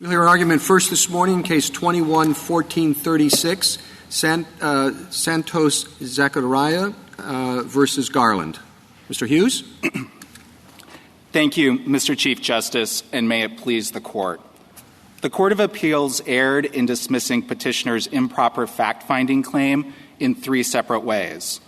We'll hear argument first this morning, case 21-1436, Santos-Zacaria versus Garland. Mr. Hughes? Thank you, Mr. Chief Justice, and may it please the Court. The Court of Appeals erred in dismissing petitioner's improper fact-finding claim in three separate ways.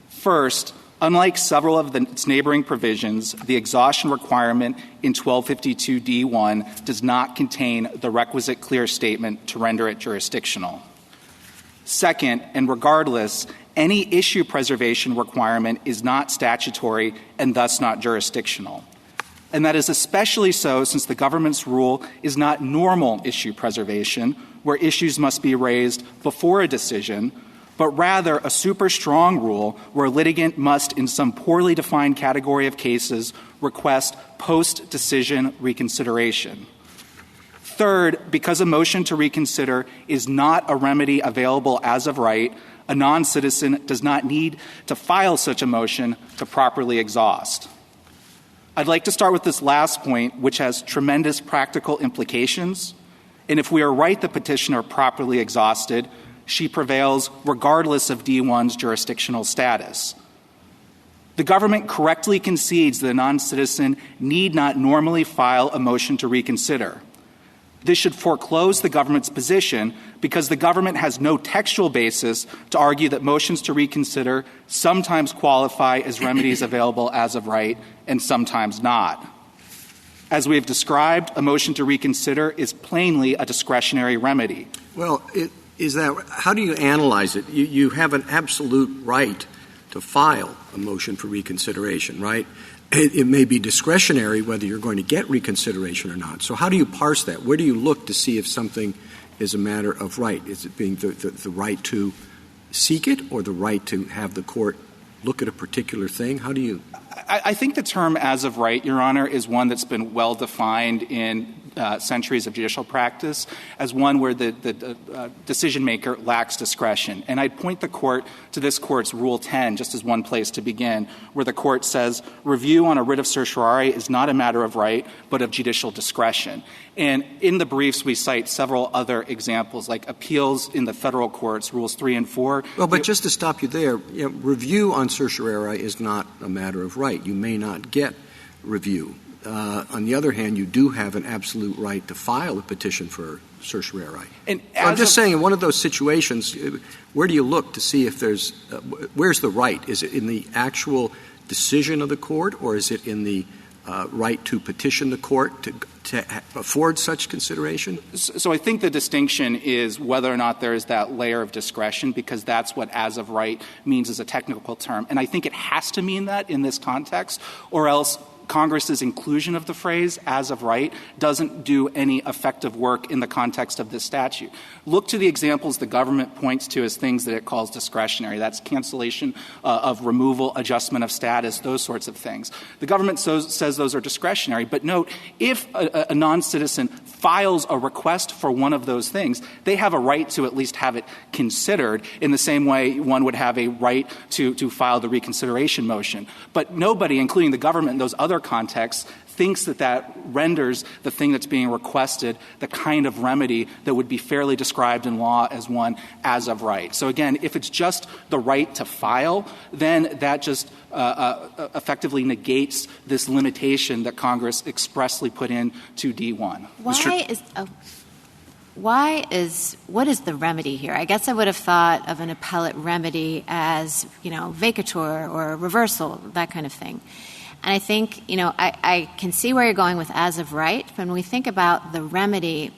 First, unlike several of its neighboring provisions, the exhaustion requirement in 1252d1 does not contain the requisite clear statement to render it jurisdictional. Second, and regardless, any issue preservation requirement is not statutory and thus not jurisdictional. And that is especially so since the government's rule is not normal issue preservation, where issues must be raised before a decision, but rather a super strong rule where a litigant must, in some poorly defined category of cases, request post-decision reconsideration. Third, because a motion to reconsider is not a remedy available as of right, a non-citizen does not need to file such a motion to properly exhaust. I'd like to start with this last point, which has tremendous practical implications. And if we are right the petitioner properly exhausted, she prevails regardless of D1's jurisdictional status. The government correctly concedes that a non-citizen need not normally file a motion to reconsider. This should foreclose the government's position because the government has no textual basis to argue that motions to reconsider sometimes qualify as remedies available as of right and sometimes not. As we have described, a motion to reconsider is plainly a discretionary remedy. Well, how do you analyze it? You have an absolute right to file a motion for reconsideration, right? It may be discretionary whether you're going to get reconsideration or not. So how do you parse that? Where do you look to see if something is a matter of right? Is it being the right to seek it or the right to have the court look at a particular thing? How do you? I think the term as of right, Your Honor, is one that's been well defined in centuries of judicial practice as one where the decision-maker lacks discretion. And I'd point the Court to this Court's Rule 10 just as one place to begin, where the Court says review on a writ of certiorari is not a matter of right but of judicial discretion. And in the briefs, we cite several other examples, like appeals in the federal courts, Rules 3 and 4. Well, but just to stop you there, review on certiorari is not a matter of right. You may not get review. On the other hand, you do have an absolute right to file a petition for certiorari. And I'm just saying, in one of those situations, where do you look to see if there's where's the right? Is it in the actual decision of the court, or is it in the right to petition the court to afford such consideration? So I think the distinction is whether or not there is that layer of discretion, because that's what as of right means as a technical term. And I think it has to mean that in this context, or else Congress's inclusion of the phrase as of right doesn't do any effective work in the context of this statute. Look to the examples the government points to as things that it calls discretionary. That's cancellation of removal, adjustment of status, those sorts of things. The government says those are discretionary, but note, if a non-citizen files a request for one of those things, they have a right to at least have it considered in the same way one would have a right to file the reconsideration motion. But nobody, including the government in those other contexts, thinks that renders the thing that's being requested the kind of remedy that would be fairly described in law as one as of right. So again, if it's just the right to file, then that just effectively negates this limitation that Congress expressly put in to D1. What is the remedy here? I guess I would have thought of an appellate remedy as, vacatur or reversal, that kind of thing. And I think, I can see where you're going with as of right. But when we think about the remedy,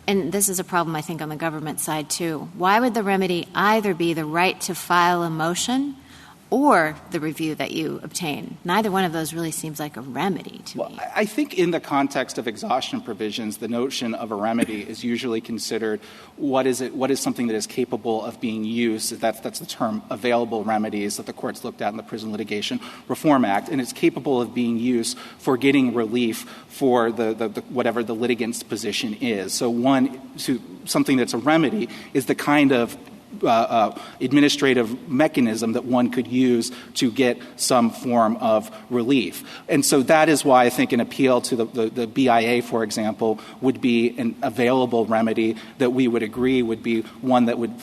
and this is a problem, I think, on the government side, too, why would the remedy either be the right to file a motion or the review that you obtain? Neither one of those really seems like a remedy to me. I think in the context of exhaustion provisions, the notion of a remedy is usually considered what is something that is capable of being used. That's the term available remedies that the courts looked at in the Prison Litigation Reform Act, and it's capable of being used for getting relief for the whatever the litigant's position is. So something that's a remedy is the kind of administrative mechanism that one could use to get some form of relief. And so that is why I think an appeal to the BIA, for example, would be an available remedy that we would agree would be one that would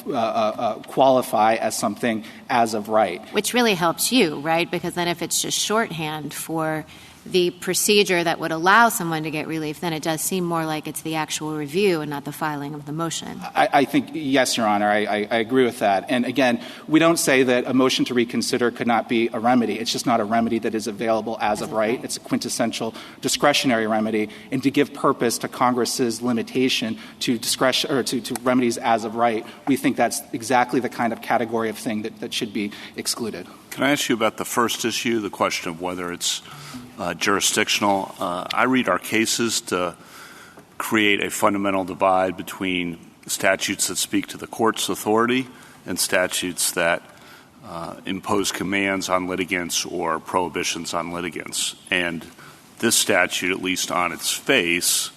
qualify as something as of right. Which really helps you, right? Because then if it's just shorthand for the procedure that would allow someone to get relief, then it does seem more like it's the actual review and not the filing of the motion. I think, yes, Your Honor, I agree with that. And again, we don't say that a motion to reconsider could not be a remedy. It's just not a remedy that is available as of right. It's a quintessential discretionary remedy. And to give purpose to Congress's limitation to discretion or to remedies as of right, we think that's exactly the kind of category of thing that should be excluded. Can I ask you about the first issue, the question of whether it's jurisdictional? I read our cases to create a fundamental divide between statutes that speak to the court's authority and statutes that impose commands on litigants or prohibitions on litigants. And this statute, at least on its face,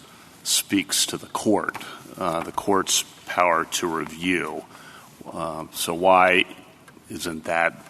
speaks to the court's power to review. So why isn't that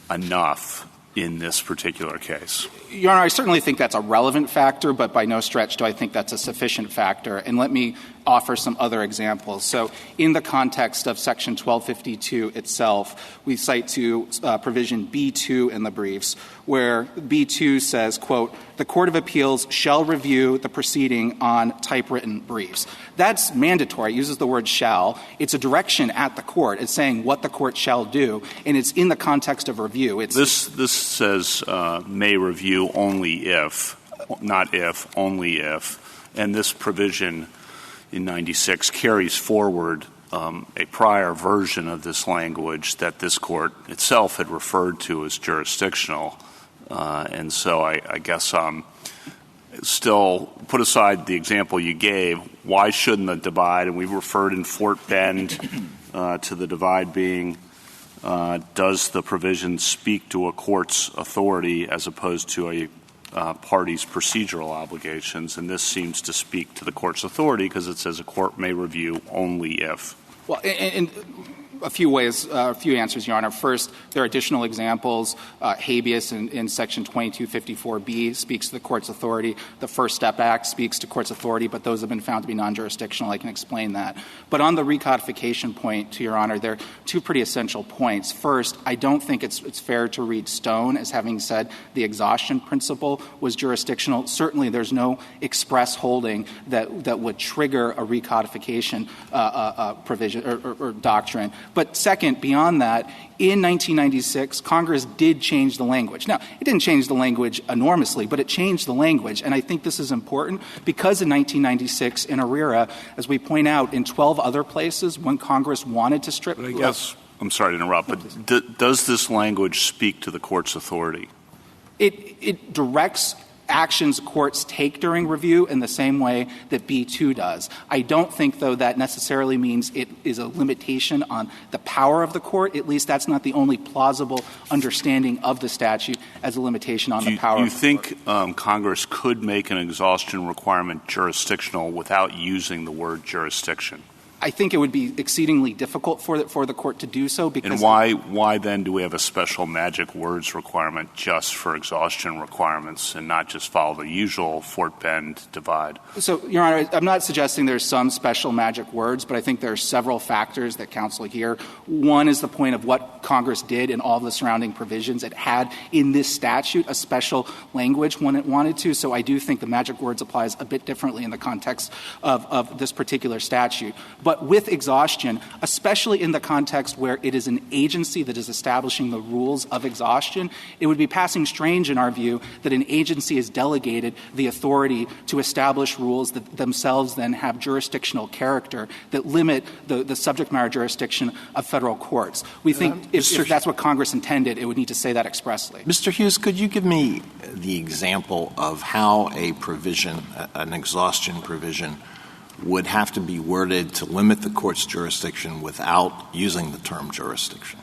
enough in this particular case? Your Honor, I certainly think that's a relevant factor, but by no stretch do I think that's a sufficient factor. And let me offer some other examples. So in the context of Section 1252 itself, we cite to provision B2 in the briefs, where B2 says, quote, the Court of Appeals shall review the proceeding on typewritten briefs. That's mandatory. It uses the word shall. It's a direction at the court. It's saying what the court shall do, and it's in the context of review. This says may review only if, not if, only if. And this provision in 96 carries forward a prior version of this language that this court itself had referred to as jurisdictional. And so I guess still put aside the example you gave, why shouldn't the divide, and we referred in Fort Bend to the divide being does the provision speak to a court's authority as opposed to a party's procedural obligations, and this seems to speak to the court's authority because it says a court may review only if. Well, in a few ways, a few answers, Your Honor. First, there are additional examples. Habeas in Section 2254B speaks to the court's authority. The First Step Act speaks to court's authority, but those have been found to be non-jurisdictional. I can explain that. But on the recodification point, to Your Honor, there are two pretty essential points. First, I don't think it's fair to read Stone as having said the exhaustion principle was jurisdictional. Certainly, there's no express holding that would trigger a recodification provision or doctrine. But second, beyond that, in 1996, Congress did change the language. Now, it didn't change the language enormously, but it changed the language. And I think this is important because in 1996, in ARERA, as we point out, in 12 other places, when Congress wanted to strip— But I guess, I'm sorry to interrupt, but does this language speak to the court's authority? It directs actions courts take during review in the same way that B2 does. I don't think, though, that necessarily means it is a limitation on the power of the court. At least that's not the only plausible understanding of the statute as a limitation on the power of the court. Do you think Congress could make an exhaustion requirement jurisdictional without using the word jurisdiction? I think it would be exceedingly difficult for the court to do so. Because and why then do we have a special magic words requirement just for exhaustion requirements and not just follow the usual Fort Bend divide? So, Your Honor, I'm not suggesting there's some special magic words, but I think there are several factors that counsel here. One is the point of what Congress did in all the surrounding provisions. It had in this statute a special language when it wanted to, so I do think the magic words applies a bit differently in the context of this particular statute. But with exhaustion, especially in the context where it is an agency that is establishing the rules of exhaustion, it would be passing strange in our view that an agency has delegated the authority to establish rules that themselves then have jurisdictional character that limit the subject matter jurisdiction of federal courts. We think if that's what Congress intended, it would need to say that expressly. Mr. Hughes, could you give me the example of how a provision, an exhaustion provision, would have to be worded to limit the court's jurisdiction without using the term jurisdiction?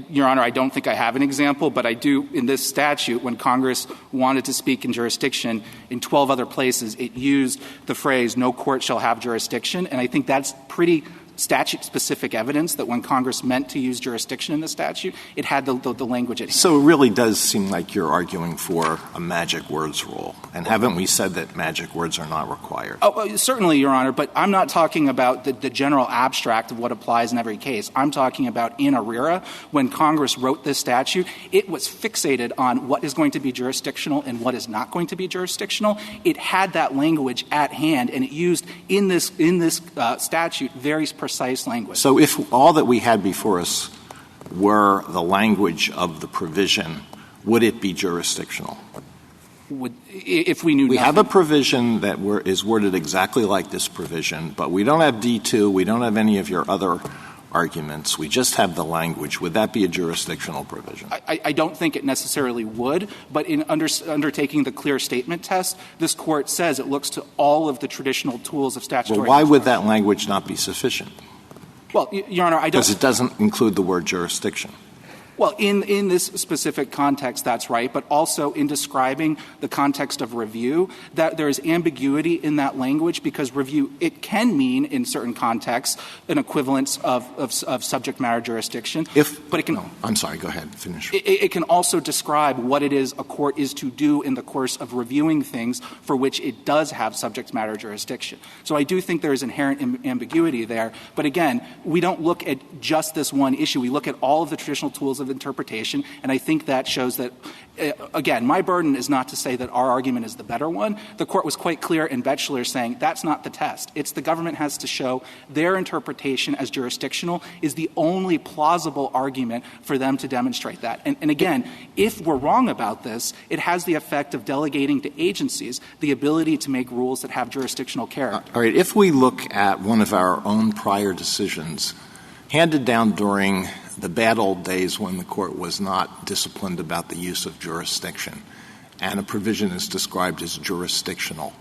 Your Honor, I don't think I have an example, but I do in this statute when Congress wanted to speak in jurisdiction in 12 other places, it used the phrase no court shall have jurisdiction, and I think that's pretty statute-specific evidence that when Congress meant to use jurisdiction in the statute, it had the language at hand. So it really does seem like you're arguing for a magic words rule. And haven't we said that magic words are not required? Oh, certainly, Your Honor, but I'm not talking about the general abstract of what applies in every case. I'm talking about in ARERA, when Congress wrote this statute, it was fixated on what is going to be jurisdictional and what is not going to be jurisdictional. It had that language at hand, and it used in this statute very precise language. So if all that we had before us were the language of the provision, would it be jurisdictional? If we knew we nothing. have a provision that is worded exactly like this provision, but we don't have D2, we don't have any of your other arguments, we just have the language. Would that be a jurisdictional provision? I don't think it necessarily would, but in undertaking the clear statement test, this Court says it looks to all of the traditional tools of statutory Well, why would that language not be sufficient? Well, Your Honor, I don't... Because it doesn't include the word jurisdiction. Well, in this specific context, that's right, but also in describing the context of review, that there is ambiguity in that language because review, it can mean in certain contexts an equivalence of subject matter jurisdiction. But it can... No, I'm sorry, go ahead, finish. It can also describe what it is a court is to do in the course of reviewing things for which it does have subject matter jurisdiction. So I do think there is inherent ambiguity there. But again, we don't look at just this one issue. We look at all of the traditional tools of interpretation, and I think that shows that, again, my burden is not to say that our argument is the better one. The Court was quite clear in Batchelor saying that's not the test. It's the government has to show their interpretation as jurisdictional is the only plausible argument for them to demonstrate that. And again, if we're wrong about this, it has the effect of delegating to agencies the ability to make rules that have jurisdictional character. All right. If we look at one of our own prior decisions handed down during the bad old days when the Court was not disciplined about the use of jurisdiction, and a provision is described as jurisdictional,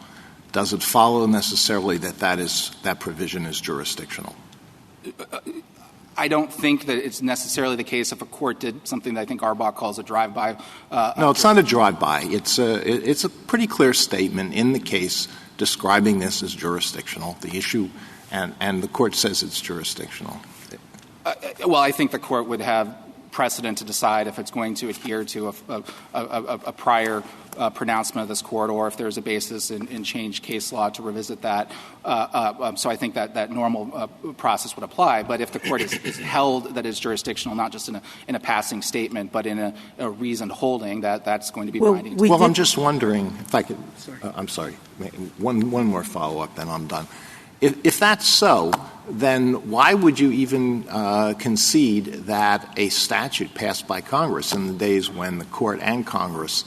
does it follow necessarily that that provision is jurisdictional? I don't think that it's necessarily the case if a court did something that I think Arbach calls a drive-by. No, it's not a drive-by. It's a pretty clear statement in the case describing this as jurisdictional, the issue, and the Court says it's jurisdictional. Well, I think the Court would have precedent to decide if it's going to adhere to a prior pronouncement of this Court or if there's a basis in changed case law to revisit that. So I think that normal process would apply. But if the Court is held that it's jurisdictional, not just in a passing statement, but in a reasoned holding, that's going to be binding. Well, I'm just wondering if I could I'm sorry. One more follow-up, then I'm done. If that's so, then why would you even concede that a statute passed by Congress in the days when the Court and Congress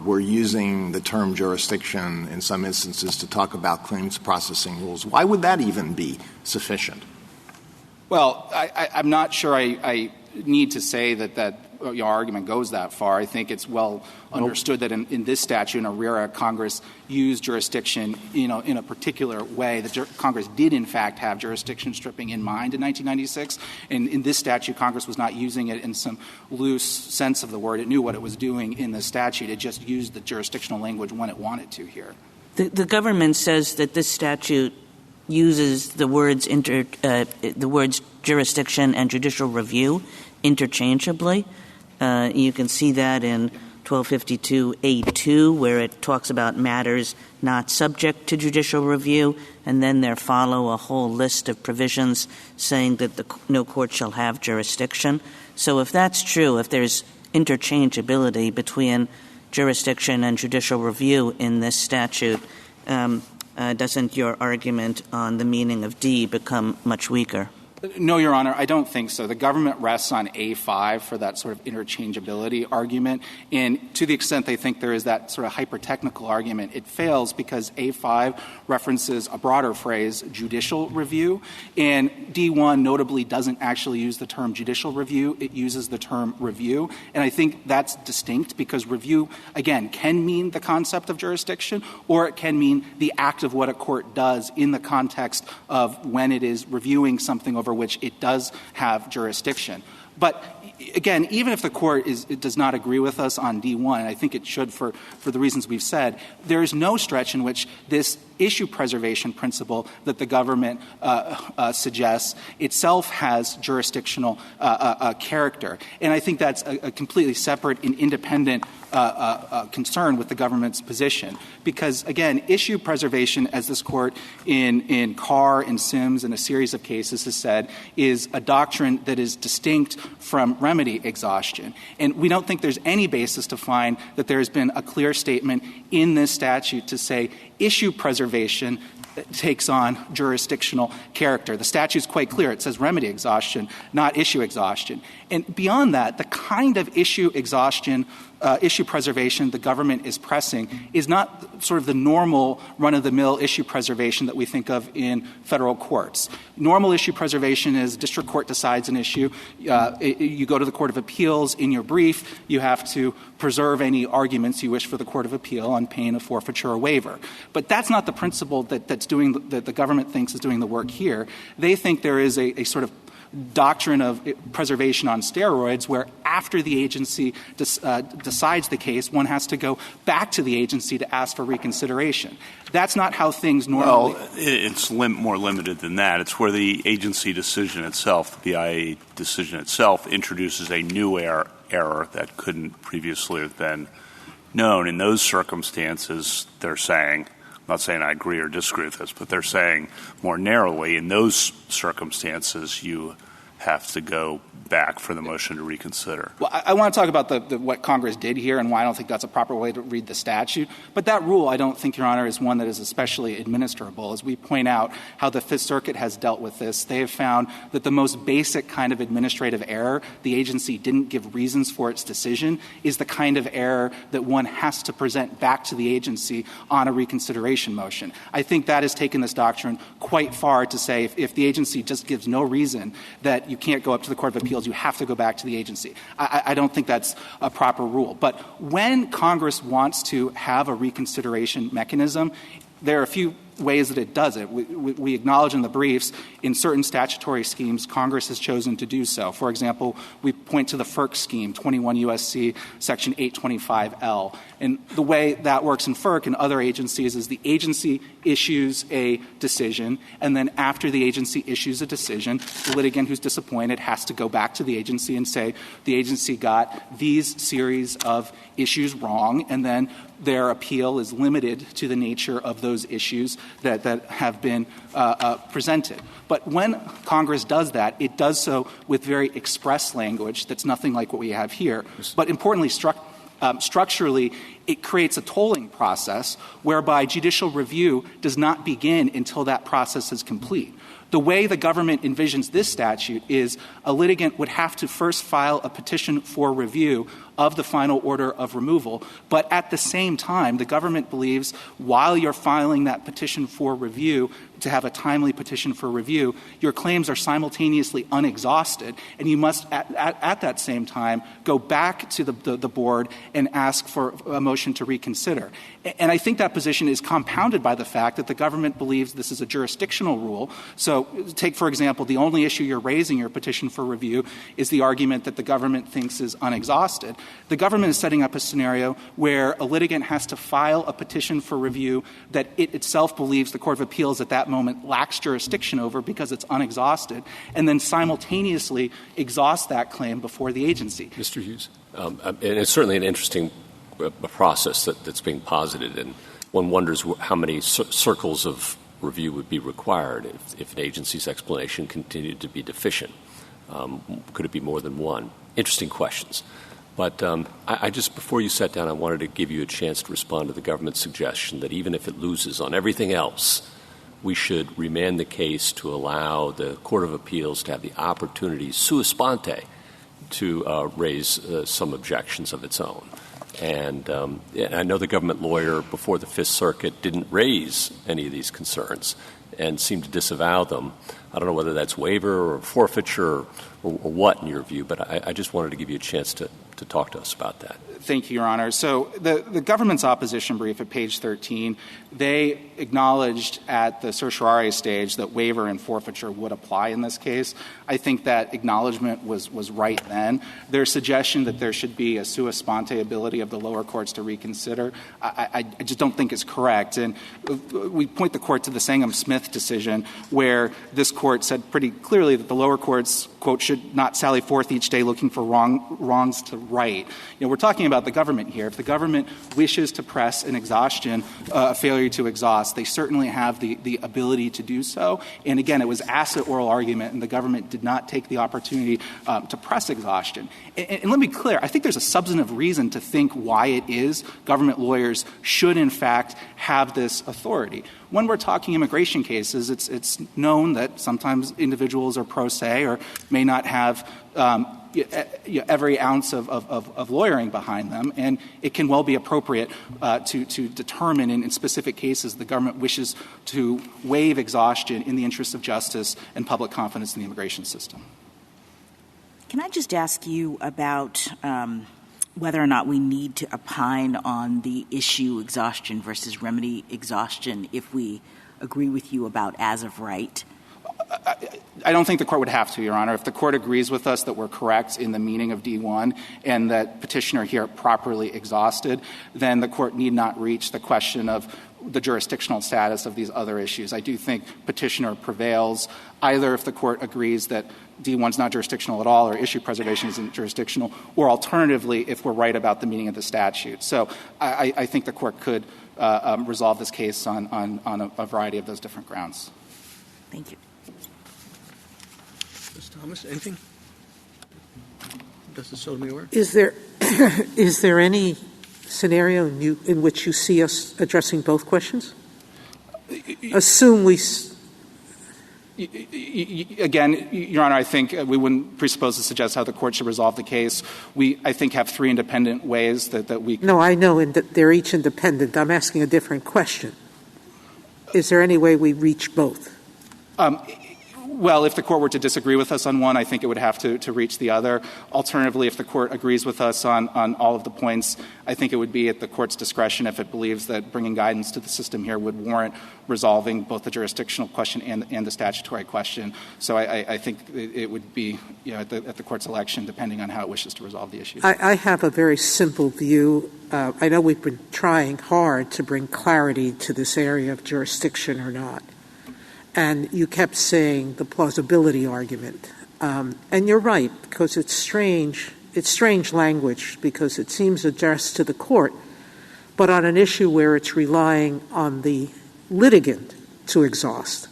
were using the term jurisdiction in some instances to talk about claims processing rules, why would that even be sufficient? Well, I'm not sure I need to say that your argument goes that far. I think it's well understood that in this statute, in ARERA, Congress used jurisdiction, in a particular way. That Congress did, in fact, have jurisdiction stripping in mind in 1996. And in this statute, Congress was not using it in some loose sense of the word. It knew what it was doing in the statute. It just used the jurisdictional language when it wanted to here. The government says that this statute uses the words jurisdiction and judicial review interchangeably. You can see that in 1252A2, where it talks about matters not subject to judicial review, and then there follow a whole list of provisions saying that no court shall have jurisdiction. So if that's true, if there's interchangeability between jurisdiction and judicial review in this statute, doesn't your argument on the meaning of D become much weaker? No, Your Honor, I don't think so. The government rests on A5 for that sort of interchangeability argument. And to the extent they think there is that sort of hyper-technical argument, it fails because A5 references a broader phrase, judicial review. And D1 notably doesn't actually use the term judicial review. It uses the term review. And I think that's distinct because review, again, can mean the concept of jurisdiction, or it can mean the act of what a court does in the context of when it is reviewing something over which it does have jurisdiction. But again, even if the court does not agree with us on D1, I think it should for the reasons we've said, there is no stretch in which this issue preservation principle that the government suggests itself has jurisdictional character. And I think that's a completely separate and independent concern with the government's position. Because, again, issue preservation, as this court in Carr and Sims and a series of cases has said, is a doctrine that is distinct from remedy exhaustion. And we don't think there's any basis to find that there has been a clear statement in this statute to say issue preservation takes on jurisdictional character. The statute is quite clear. It says remedy exhaustion, not issue exhaustion. And beyond that, the kind of issue exhaustion, issue preservation the government is pressing is not sort of the normal run-of-the-mill issue preservation that we think of in federal courts. Normal issue preservation is district court decides an issue. You go to the Court of Appeals. In your brief, you have to preserve any arguments you wish for the Court of Appeal on pain of forfeiture or waiver. But that's not the principle that the government thinks is doing the work here. They think there is a sort of doctrine of preservation on steroids where after the agency decides the case, one has to go back to the agency to ask for reconsideration. That's not how things normally... Well, it's more limited than that. It's where the agency decision itself, the BIA decision itself, introduces a new error that couldn't previously have been known. In those circumstances, they're saying, I'm not saying I agree or disagree with this, but they're saying more narrowly, in those circumstances, you have to go back for the motion to reconsider. Well, I want to talk about what Congress did here and why I don't think that's a proper way to read the statute. But that rule, I don't think, Your Honor, is one that is especially administrable. As we point out how the Fifth Circuit has dealt with this, they have found that the most basic kind of administrative error, the agency didn't give reasons for its decision, is the kind of error that one has to present back to the agency on a reconsideration motion. I think that has taken this doctrine quite far to say if the agency just gives no reason that you can't go up to the Court of Appeals, you have to go back to the agency. I don't think that's a proper rule. But when Congress wants to have a reconsideration mechanism, there are a few ways that it does it. We acknowledge in the briefs in certain statutory schemes Congress has chosen to do so. For example, we point to the FERC scheme, 21 U.S.C. Section 825L. And the way that works in FERC and other agencies is the agency issues a decision, and then after the agency issues a decision, the litigant who's disappointed has to go back to the agency and say the agency got these series of issues wrong, and then their appeal is limited to the nature of those issues that have been presented. But when Congress does that, it does so with very express language that's nothing like what we have here. But importantly, structurally, it creates a tolling process whereby judicial review does not begin until that process is complete. The way the government envisions this statute is a litigant would have to first file a petition for review of the final order of removal, but at the same time, the government believes while you're filing that petition for review, to have a timely petition for review, your claims are simultaneously unexhausted, and you must, at that same time, go back to the board and ask for a motion to reconsider. And I think that position is compounded by the fact that the government believes this is a jurisdictional rule. So take, for example, the only issue you're raising your petition for review is the argument that the government thinks is unexhausted. The government is setting up a scenario where a litigant has to file a petition for review that it itself believes the Court of Appeals at that moment lacks jurisdiction over because it's unexhausted, and then simultaneously exhaust that claim before the agency. Mr. Hughes, and it's certainly an interesting process that's being posited, and one wonders how many circles of review would be required if an agency's explanation continued to be deficient. Could it be more than one? Interesting questions. But I just, before you sat down, I wanted to give you a chance to respond to the government's suggestion that even if it loses on everything else, we should remand the case to allow the Court of Appeals to have the opportunity, sua sponte, to raise some objections of its own. And I know the government lawyer before the Fifth Circuit didn't raise any of these concerns and seemed to disavow them. I don't know whether that's waiver or forfeiture or what in your view, but I just wanted to give you a chance to to talk to us about that. Thank you, Your Honor. So the government's opposition brief at page 13, they acknowledged at the certiorari stage that waiver and forfeiture would apply in this case. I think that acknowledgement was right then. Their suggestion that there should be a sua sponte ability of the lower courts to reconsider, I just don't think is correct. And we point the court to the Sangham-Smith decision where this court said pretty clearly that the lower courts, quote, should not sally forth each day looking for wrongs to right. We're talking about the government here. If the government wishes to press an exhaustion, a failure to exhaust, they certainly have the ability to do so. And again, it was asked at oral argument, and the government did not take the opportunity to press exhaustion. And let me be clear, I think there's a substantive reason to think why it is government lawyers should, in fact, have this authority. When we're talking immigration cases, it's known that sometimes individuals are pro se or may not have every ounce of lawyering behind them, and it can well be appropriate to determine in specific cases the government wishes to waive exhaustion in the interest of justice and public confidence in the immigration system. Can I just ask you about whether or not we need to opine on the issue exhaustion versus remedy exhaustion if we agree with you about as of right? I don't think the court would have to, Your Honor. If the court agrees with us that we're correct in the meaning of D1 and that petitioner here properly exhausted, then the court need not reach the question of the jurisdictional status of these other issues. I do think petitioner prevails either if the court agrees that D1 is not jurisdictional at all or issue preservation isn't jurisdictional, or alternatively if we're right about the meaning of the statute. So I think the court could resolve this case on a variety of those different grounds. Thank you. Ms. Thomas, anything? Justice Sotomayor? Is there any scenario in which you see us addressing both questions? Assume we Again, Your Honor, I think we wouldn't presuppose to suggest how the court should resolve the case. We, I think, have three independent ways that we... No, I know, and they're each independent. I'm asking a different question. Is there any way we reach both? Well, if the court were to disagree with us on one, I think it would have to reach the other. Alternatively, if the court agrees with us on all of the points, I think it would be at the court's discretion if it believes that bringing guidance to the system here would warrant resolving both the jurisdictional question and the statutory question. So I think it would be at the court's election, depending on how it wishes to resolve the issue. I have a very simple view. I know we've been trying hard to bring clarity to this area of jurisdiction or not. And you kept saying the plausibility argument. And you're right, because it's strange language, because it seems addressed to the court, but on an issue where it's relying on the litigant to exhaust,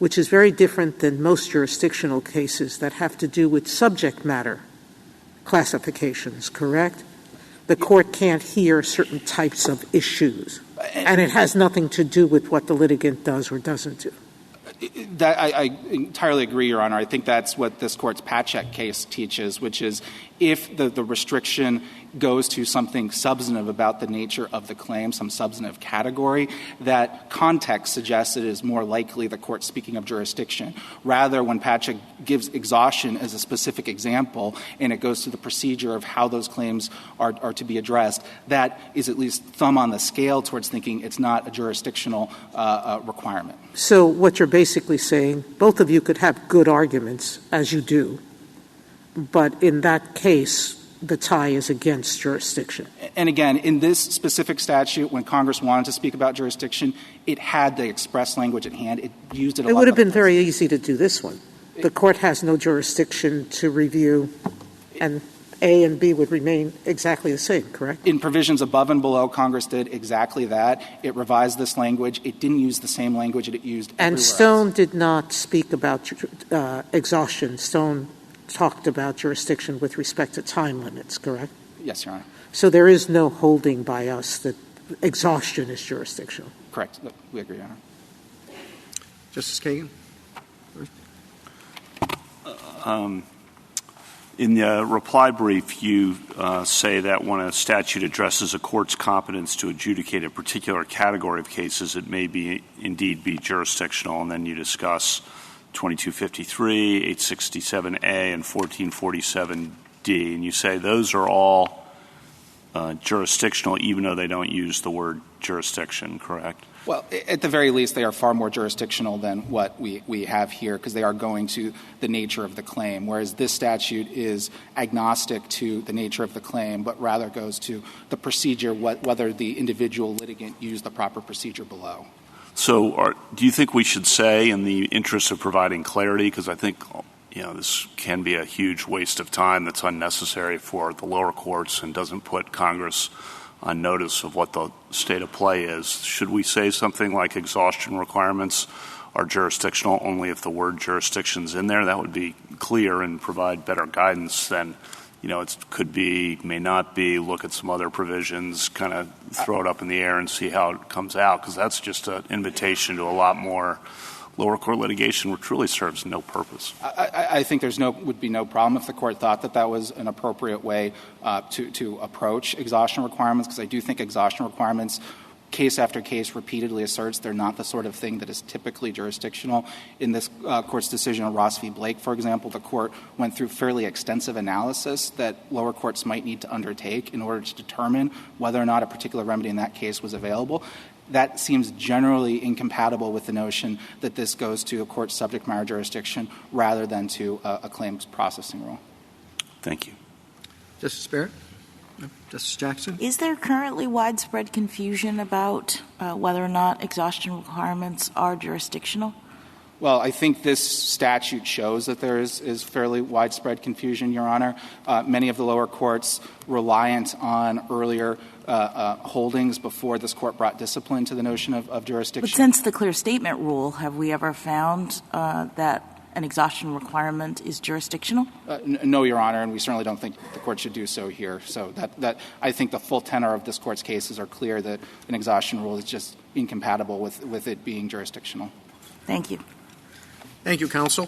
which is very different than most jurisdictional cases that have to do with subject matter classifications, correct? The court can't hear certain types of issues, and it has nothing to do with what the litigant does or doesn't do. That I entirely agree, Your Honor. I think that's what this Court's Patchak case teaches, which is if the restriction goes to something substantive about the nature of the claim, some substantive category, that context suggests it is more likely the court speaking of jurisdiction. Rather, when Patchak gives exhaustion as a specific example and it goes to the procedure of how those claims are to be addressed, that is at least thumb on the scale towards thinking it's not a jurisdictional requirement. So what you're basically saying, both of you could have good arguments, as you do, but in that case, the tie is against jurisdiction. And again, in this specific statute, when Congress wanted to speak about jurisdiction, it had the express language at hand. It used it a lot. It would have been very easy to do this one. The court has no jurisdiction to review, and A and B would remain exactly the same, correct? In provisions above and below, Congress did exactly that. It revised this language. It didn't use the same language that it used everywhere And Stone else. did not speak about exhaustion. Stone talked about jurisdiction with respect to time limits, correct? Yes, Your Honor. So there is no holding by us that exhaustion is jurisdictional. Correct. We agree, Your Honor. Justice Kagan? In the reply brief, you say that when a statute addresses a court's competence to adjudicate a particular category of cases, it may indeed be jurisdictional, and then you discuss 2253, 867A, and D, and you say those are all jurisdictional even though they don't use the word jurisdiction, correct? Well, at the very least, they are far more jurisdictional than what we have here because they are going to the nature of the claim, whereas this statute is agnostic to the nature of the claim, but rather goes to the procedure, whether the individual litigant used the proper procedure below. So do you think we should say, in the interest of providing clarity, because I think this can be a huge waste of time that's unnecessary for the lower courts and doesn't put Congress on notice of what the state of play is. Should we say something like exhaustion requirements are jurisdictional only if the word jurisdiction's in there? That would be clear and provide better guidance than, it could be, may not be, look at some other provisions, kind of throw it up in the air and see how it comes out, because that's just an invitation to a lot more lower court litigation, which really serves no purpose. I think would be no problem if the court thought that was an appropriate way to approach exhaustion requirements, because I do think exhaustion requirements, case after case, repeatedly asserts they're not the sort of thing that is typically jurisdictional. In this court's decision on Ross v. Blake, for example, the court went through fairly extensive analysis that lower courts might need to undertake in order to determine whether or not a particular remedy in that case was available. That seems generally incompatible with the notion that this goes to a court's subject matter jurisdiction rather than to a claims processing rule. Thank you. Justice Barrett? Justice Jackson? Is there currently widespread confusion about whether or not exhaustion requirements are jurisdictional? Well, I think this statute shows that there is fairly widespread confusion, Your Honor. Many of the lower courts, reliant on earlier holdings before this court brought discipline to the notion of jurisdiction. But since the clear statement rule, have we ever found that an exhaustion requirement is jurisdictional? No, Your Honor, and we certainly don't think the court should do so here. So that I think the full tenor of this court's cases are clear that an exhaustion rule is just incompatible with it being jurisdictional. Thank you. Thank you, counsel.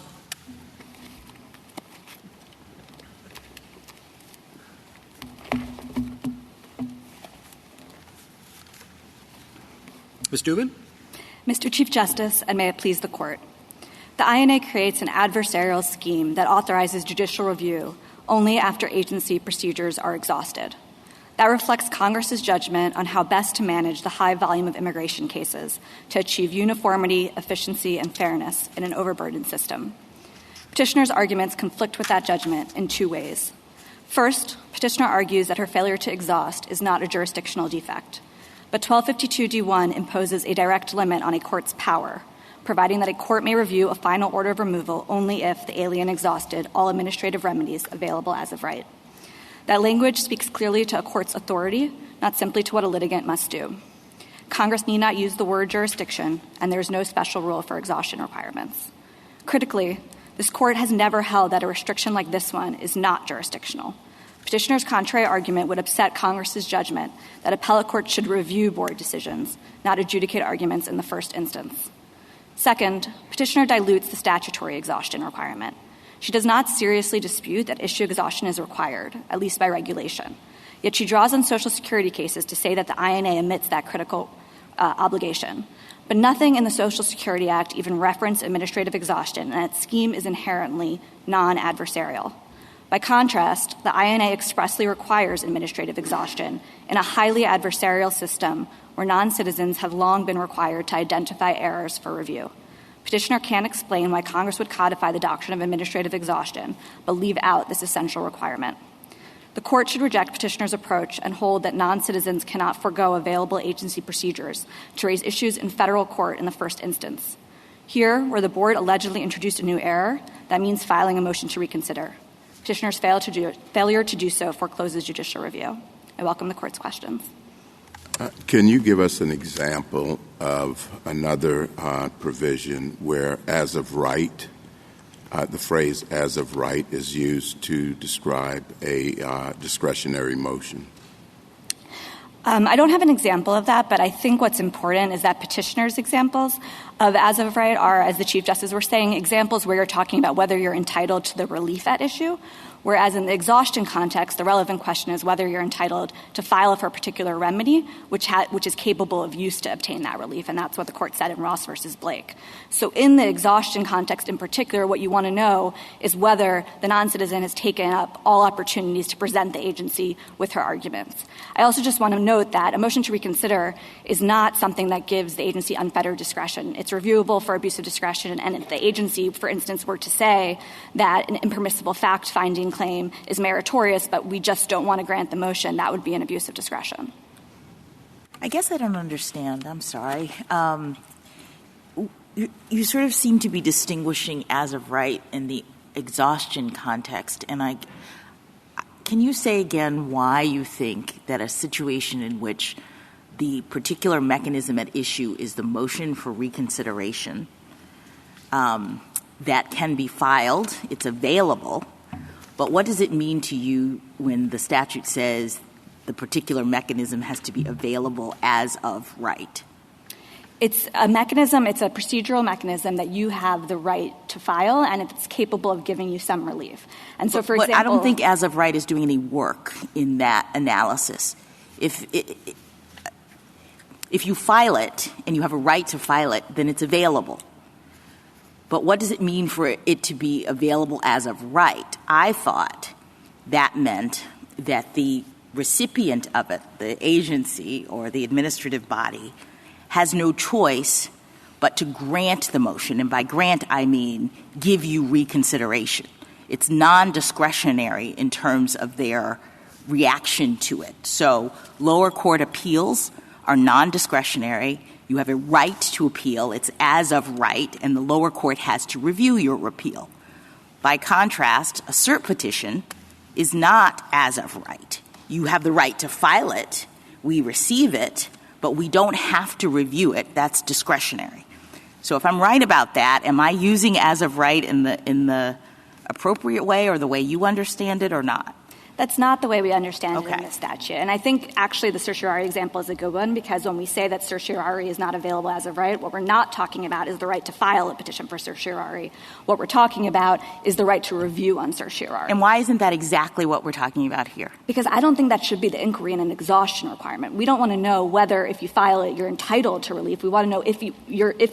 Ms. Dubin? Mr. Chief Justice, and may it please the Court. The INA creates an adversarial scheme that authorizes judicial review only after agency procedures are exhausted. That reflects Congress's judgment on how best to manage the high volume of immigration cases to achieve uniformity, efficiency, and fairness in an overburdened system. Petitioner's arguments conflict with that judgment in two ways. First, petitioner argues that her failure to exhaust is not a jurisdictional defect, but 1252d1 imposes a direct limit on a court's power, providing that a court may review a final order of removal only if the alien exhausted all administrative remedies available as of right. That language speaks clearly to a court's authority, not simply to what a litigant must do. Congress need not use the word jurisdiction, and there is no special rule for exhaustion requirements. Critically, this court has never held that a restriction like this one is not jurisdictional. Petitioner's contrary argument would upset Congress's judgment that appellate courts should review board decisions, not adjudicate arguments in the first instance. Second, petitioner dilutes the statutory exhaustion requirement. She does not seriously dispute that issue exhaustion is required, at least by regulation. Yet she draws on Social Security cases to say that the INA omits that critical obligation. But nothing in the Social Security Act even referenced administrative exhaustion, and its scheme is inherently non-adversarial. By contrast, the INA expressly requires administrative exhaustion in a highly adversarial system where non-citizens have long been required to identify errors for review. Petitioner can't explain why Congress would codify the doctrine of administrative exhaustion, but leave out this essential requirement. The court should reject petitioner's approach and hold that non-citizens cannot forego available agency procedures to raise issues in federal court in the first instance. Here, where the board allegedly introduced a new error, that means filing a motion to reconsider. Petitioner's failure to do so forecloses judicial review. I welcome the court's questions. Can you give us an example of another provision where as of right, the phrase as of right is used to describe a discretionary motion? I don't have an example of that, but I think what's important is that petitioner's examples of as of right are, as the Chief Justice was saying, examples where you're talking about whether you're entitled to the relief at issue, whereas in the exhaustion context, the relevant question is whether you're entitled to file for a particular remedy which is capable of use to obtain that relief, and that's what the court said in Ross versus Blake. So in the exhaustion context in particular, what you want to know is whether the non-citizen has taken up all opportunities to present the agency with her arguments. I also just want to note that a motion to reconsider is not something that gives the agency unfettered discretion. It's reviewable for abuse of discretion, and if the agency, for instance, were to say that an impermissible fact-finding claim is meritorious, but we just don't want to grant the motion, that would be an abuse of discretion. I guess I don't understand. I'm sorry. You sort of seem to be distinguishing as of right in the exhaustion context, and can you say again why you think that a situation in which the particular mechanism at issue is the motion for reconsideration that can be filed, it's available, but what does it mean to you when the statute says the particular mechanism has to be available as of right? It's a mechanism, it's a procedural mechanism that you have the right to file, and it's capable of giving you some relief. And so, for example, I don't think as of right is doing any work in that analysis. If you file it and you have a right to file it, then it's available. But what does it mean for it to be available as of right? I thought that meant that the recipient of it, the agency or the administrative body, has no choice but to grant the motion. And by grant, I mean give you reconsideration. It's non-discretionary in terms of their reaction to it. So lower court appeals are non-discretionary. You have a right to appeal. It's as of right, and the lower court has to review your appeal. By contrast, a cert petition is not as of right. You have the right to file it. We receive it, but we don't have to review it. That's discretionary. So if I'm right about that, am I using as of right in the appropriate way or the way you understand it or not? That's not the way we understand it in the statute. And I think actually the certiorari example is a good one, because when we say that certiorari is not available as of right, what we're not talking about is the right to file a petition for certiorari. What we're talking about is the right to review on certiorari. And why isn't that exactly what we're talking about here? Because I don't think that should be the inquiry in an exhaustion requirement. We don't want to know whether if you file it, you're entitled to relief. We want to know if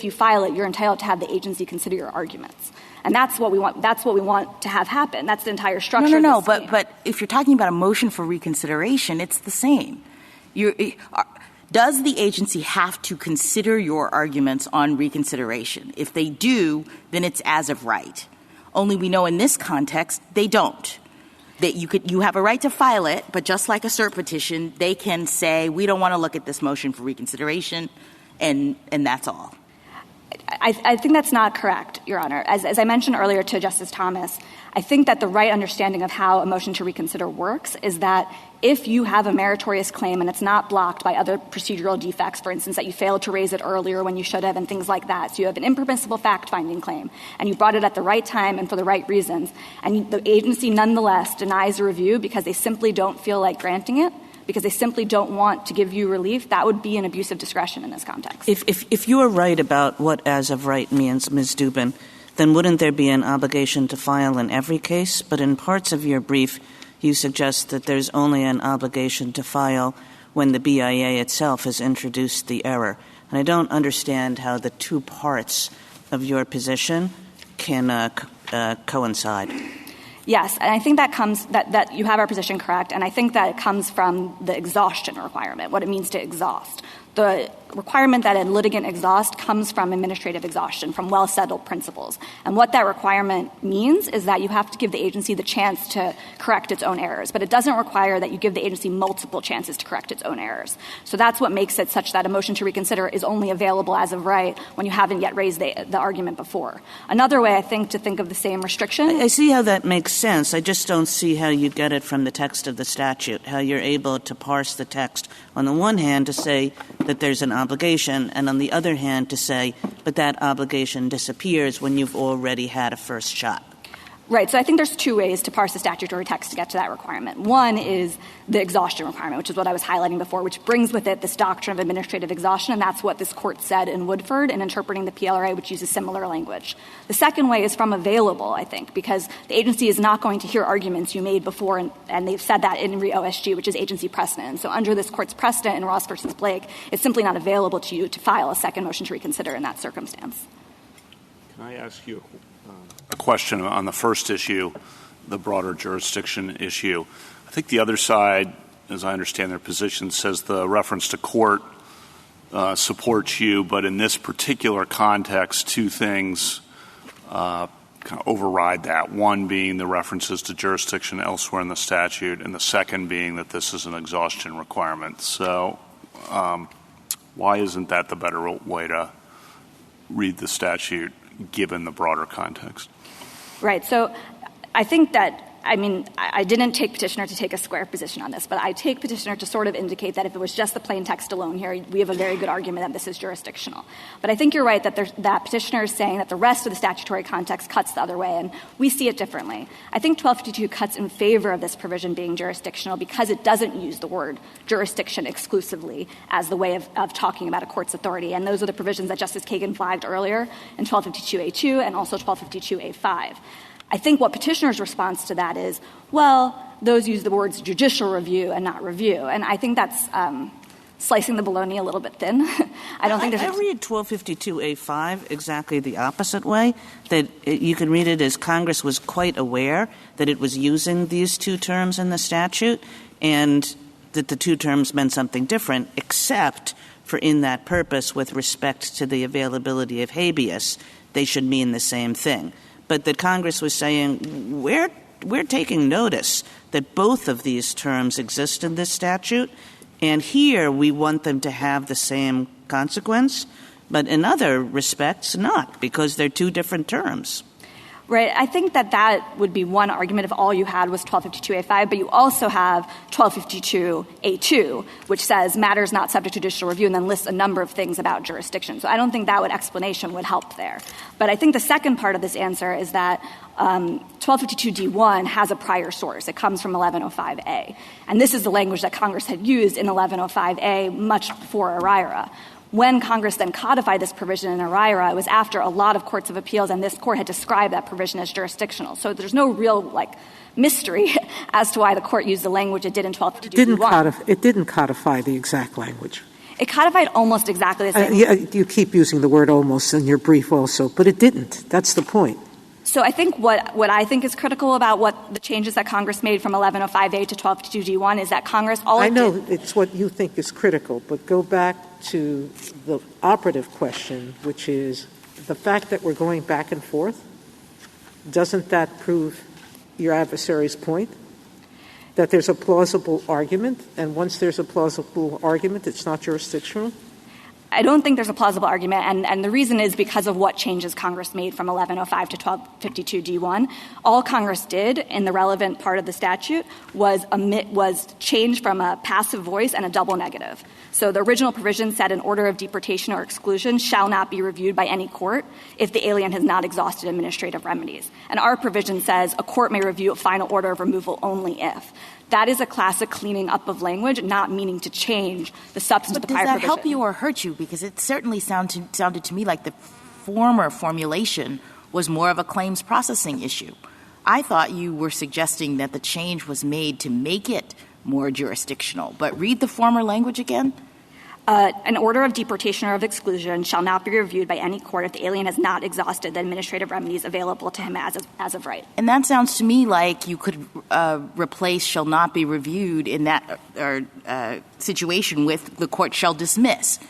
you file it, you're entitled to have the agency consider your arguments. And that's what we want. That's what we want to have happen. That's the entire structure. No. But if you're talking about a motion for reconsideration, it's the same. Does the agency have to consider your arguments on reconsideration? If they do, then it's as of right. Only we know in this context they don't. That you have a right to file it, but just like a cert petition, they can say we don't want to look at this motion for reconsideration, and that's all. I think that's not correct, Your Honor. As I mentioned earlier to Justice Thomas, I think that the right understanding of how a motion to reconsider works is that if you have a meritorious claim and it's not blocked by other procedural defects, for instance, that you failed to raise it earlier when you should have and things like that, so you have an impermissible fact-finding claim and you brought it at the right time and for the right reasons, and the agency nonetheless denies a review because they simply don't feel like granting it, because they simply don't want to give you relief, that would be an abuse of discretion in this context. If you are right about what as of right means, Ms. Dubin, then wouldn't there be an obligation to file in every case? But in parts of your brief, you suggest that there's only an obligation to file when the BIA itself has introduced the error. And I don't understand how the two parts of your position can coincide. Yes, and I think that comes that you have our position correct, and I think that it comes from the exhaustion requirement, what it means to exhaust. The requirement that a litigant exhaust comes from administrative exhaustion, from well-settled principles. And what that requirement means is that you have to give the agency the chance to correct its own errors, but it doesn't require that you give the agency multiple chances to correct its own errors. So that's what makes it such that a motion to reconsider is only available as of right when you haven't yet raised the argument before. Another way, I think, to think of the same restriction. I see how that makes sense. I just don't see how you get it from the text of the statute, how you're able to parse the text on the one hand to say that there's an obligation, and on the other hand to say, but that obligation disappears when you've already had a first shot. Right. So I think there's two ways to parse the statutory text to get to that requirement. One is the exhaustion requirement, which is what I was highlighting before, which brings with it this doctrine of administrative exhaustion, and that's what this court said in Woodford in interpreting the PLRA, which uses similar language. The second way is from available, I think, because the agency is not going to hear arguments you made before, and they've said that in re-OSG, which is agency precedent. And so under this court's precedent in Ross versus Blake, it's simply not available to you to file a second motion to reconsider in that circumstance. Can I ask you a question on the first issue, the broader jurisdiction issue? I think the other side, as I understand their position, says the reference to court supports you, but in this particular context, two things kind of override that. One being the references to jurisdiction elsewhere in the statute, and the second being that this is an exhaustion requirement. So why isn't that the better way to read the statute given the broader context? Right. So I think that, I didn't take petitioner to take a square position on this, but I take petitioner to sort of indicate that if it was just the plain text alone here, we have a very good argument that this is jurisdictional. But I think you're right that petitioner is saying that the rest of the statutory context cuts the other way, and we see it differently. I think 1252 cuts in favor of this provision being jurisdictional because it doesn't use the word jurisdiction exclusively as the way of talking about a court's authority. And those are the provisions that Justice Kagan flagged earlier in 1252A2 and also 1252A5. I think what petitioner's response to that is, well, those use the words judicial review and not review. And I think that's slicing the bologna a little bit thin. I don't think there's I read 1252A5 exactly the opposite way, that you can read it as Congress was quite aware that it was using these two terms in the statute and that the two terms meant something different, except for in that purpose with respect to the availability of habeas, they should mean the same thing. But that Congress was saying, we're taking notice that both of these terms exist in this statute, and here we want them to have the same consequence, but in other respects not, because they're two different terms. Right. I think that would be one argument if all you had was 1252A5, but you also have 1252A2, which says matters not subject to judicial review and then lists a number of things about jurisdiction. So I don't think that explanation would help there. But I think the second part of this answer is that 1252D1 has a prior source. It comes from 1105A. And this is the language that Congress had used in 1105A much before ERIRA. When Congress then codified this provision in ERIRA, it was after a lot of courts of appeals, and this court had described that provision as jurisdictional. So there's no real, mystery as to why the court used the language it did in 1252D1. It didn't codify the exact language. It codified almost exactly the same. You keep using the word almost in your brief also, but it didn't. That's the point. So I think what I think is critical about what the changes that Congress made from 1105A to 1252D1 is that Congress I know it's what you think is critical, but go back to the operative question, which is the fact that we're going back and forth. Doesn't that prove your adversary's point? That there's a plausible argument, and once there's a plausible argument, it's not jurisdictional? I don't think there's a plausible argument, and the reason is because of what changes Congress made from 1105 to 1252D1. All Congress did in the relevant part of the statute was change from a passive voice and a double negative. So the original provision said an order of deportation or exclusion shall not be reviewed by any court if the alien has not exhausted administrative remedies. And our provision says a court may review a final order of removal only if. That is a classic cleaning up of language, not meaning to change the substance of the prior provision. Does that help you or hurt you? Because it certainly sounded to me like the former formulation was more of a claims processing issue. I thought you were suggesting that the change was made to make it more jurisdictional. But read the former language again. An order of deportation or of exclusion shall not be reviewed by any court if the alien has not exhausted the administrative remedies available to him as of right. And that sounds to me like you could replace shall not be reviewed in that situation with the court shall dismiss.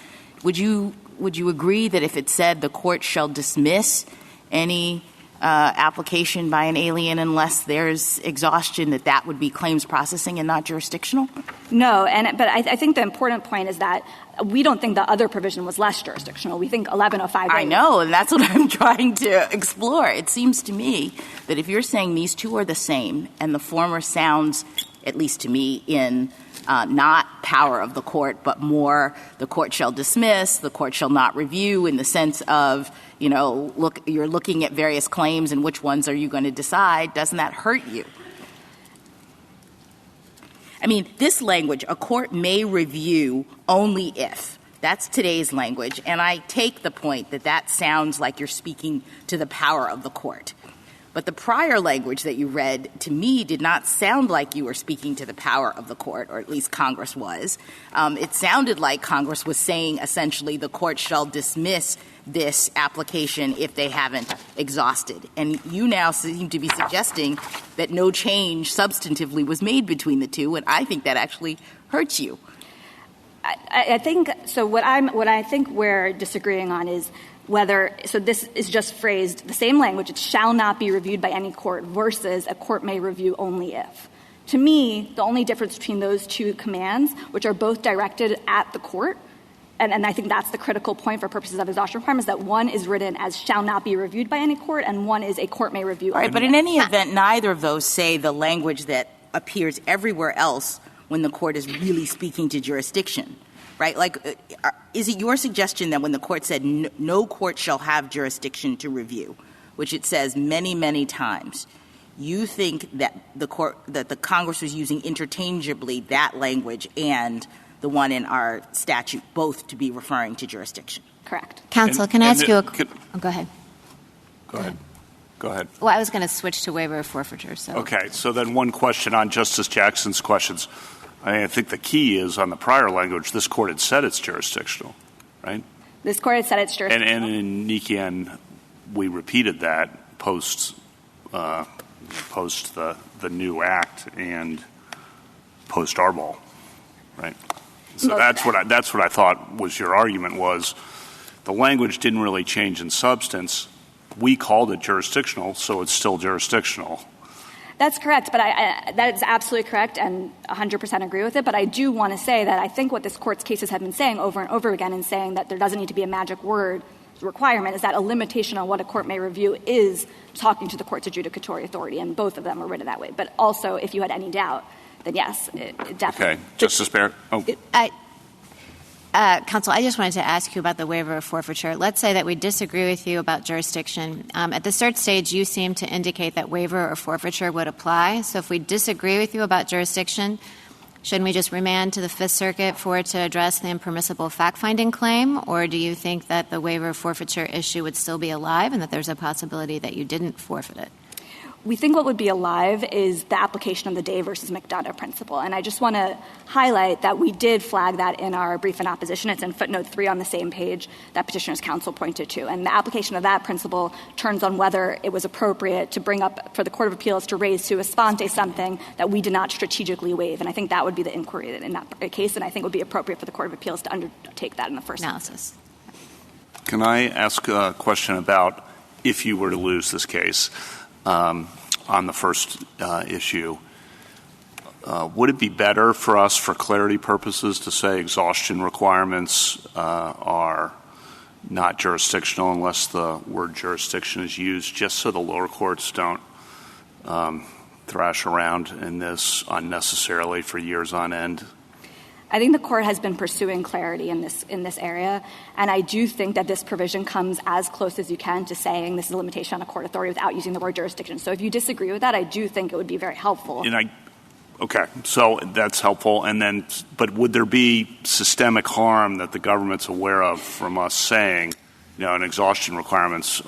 Would you agree that if it said the court shall dismiss any application by an alien unless there's exhaustion, that would be claims processing and not jurisdictional? No, but I think the important point is that we don't think the other provision was less jurisdictional. We think 1105. I know, and that's what I'm trying to explore. It seems to me that if you're saying these two are the same and the former sounds, at least to me, in not power of the court, but more the court shall dismiss, the court shall not review in the sense of you're looking at various claims and which ones are you going to decide, doesn't that hurt you? I mean, this language, a court may review only if. That's today's language, and I take the point that that sounds like you're speaking to the power of the court. But the prior language that you read, to me, did not sound like you were speaking to the power of the court, or at least Congress was. It sounded like Congress was saying, essentially, the court shall dismiss this application if they haven't exhausted. And you now seem to be suggesting that no change substantively was made between the two, and I think that actually hurts you. I think so. What I think we're disagreeing on is whether – so this is just phrased the same language, it shall not be reviewed by any court versus a court may review only if. To me, the only difference between those two commands, which are both directed at the court, and I think that's the critical point for purposes of exhaustion requirements, that one is written as shall not be reviewed by any court and one is a court may review. Right, but in any event, neither of those say the language that appears everywhere else when the court is really speaking to jurisdiction. Right? Like, is it your suggestion that when the court said no court shall have jurisdiction to review, which it says many, many times, you think that the Congress was using interchangeably that language and the one in our statute, both to be referring to jurisdiction? Correct. Counsel, can I ask you a go ahead. Go ahead. Well, I was going to switch to waiver of forfeiture. So. Okay. So then one question on Justice Jackson's questions. I think the key is on the prior language, this court had said it's jurisdictional, right? This court had said it's jurisdictional. And in Nikian, we repeated that post the new act and post Arbol, right? So that's what I thought was your argument was the language didn't really change in substance. We called it jurisdictional, so it's still jurisdictional. That's correct, but that is absolutely correct and 100% agree with it. But I do want to say that I think what this Court's cases have been saying over and over again in saying that there doesn't need to be a magic word requirement is that a limitation on what a court may review is talking to the court's adjudicatory authority, and both of them are written that way. But also, if you had any doubt, then yes, it definitely. Okay. Justice Barrett? Counsel, I just wanted to ask you about the waiver of forfeiture. Let's say that we disagree with you about jurisdiction. At the cert stage, you seem to indicate that waiver or forfeiture would apply. So if we disagree with you about jurisdiction, shouldn't we just remand to the Fifth Circuit for it to address the impermissible fact-finding claim? Or do you think that the waiver of forfeiture issue would still be alive and that there's a possibility that you didn't forfeit it? We think what would be alive is the application of the Day versus McDonough principle. And I just want to highlight that we did flag that in our brief in opposition. It's in footnote 3 on the same page that Petitioner's counsel pointed to. And the application of that principle turns on whether it was appropriate to bring up for the Court of Appeals to raise sua sponte something that we did not strategically waive. And I think that would be the inquiry in that case, and I think it would be appropriate for the Court of Appeals to undertake that in the first analysis. Can I ask a question about if you were to lose this case? On the first issue, would it be better for us, for clarity purposes, to say exhaustion requirements are not jurisdictional unless the word jurisdiction is used, just so the lower courts don't thrash around in this unnecessarily for years on end? I think the Court has been pursuing clarity in this area, and I do think that this provision comes as close as you can to saying this is a limitation on a court authority without using the word jurisdiction. So if you disagree with that, I do think it would be very helpful. Okay, so that's helpful. And then, but would there be systemic harm that the government's aware of from us saying, an exhaustion requirements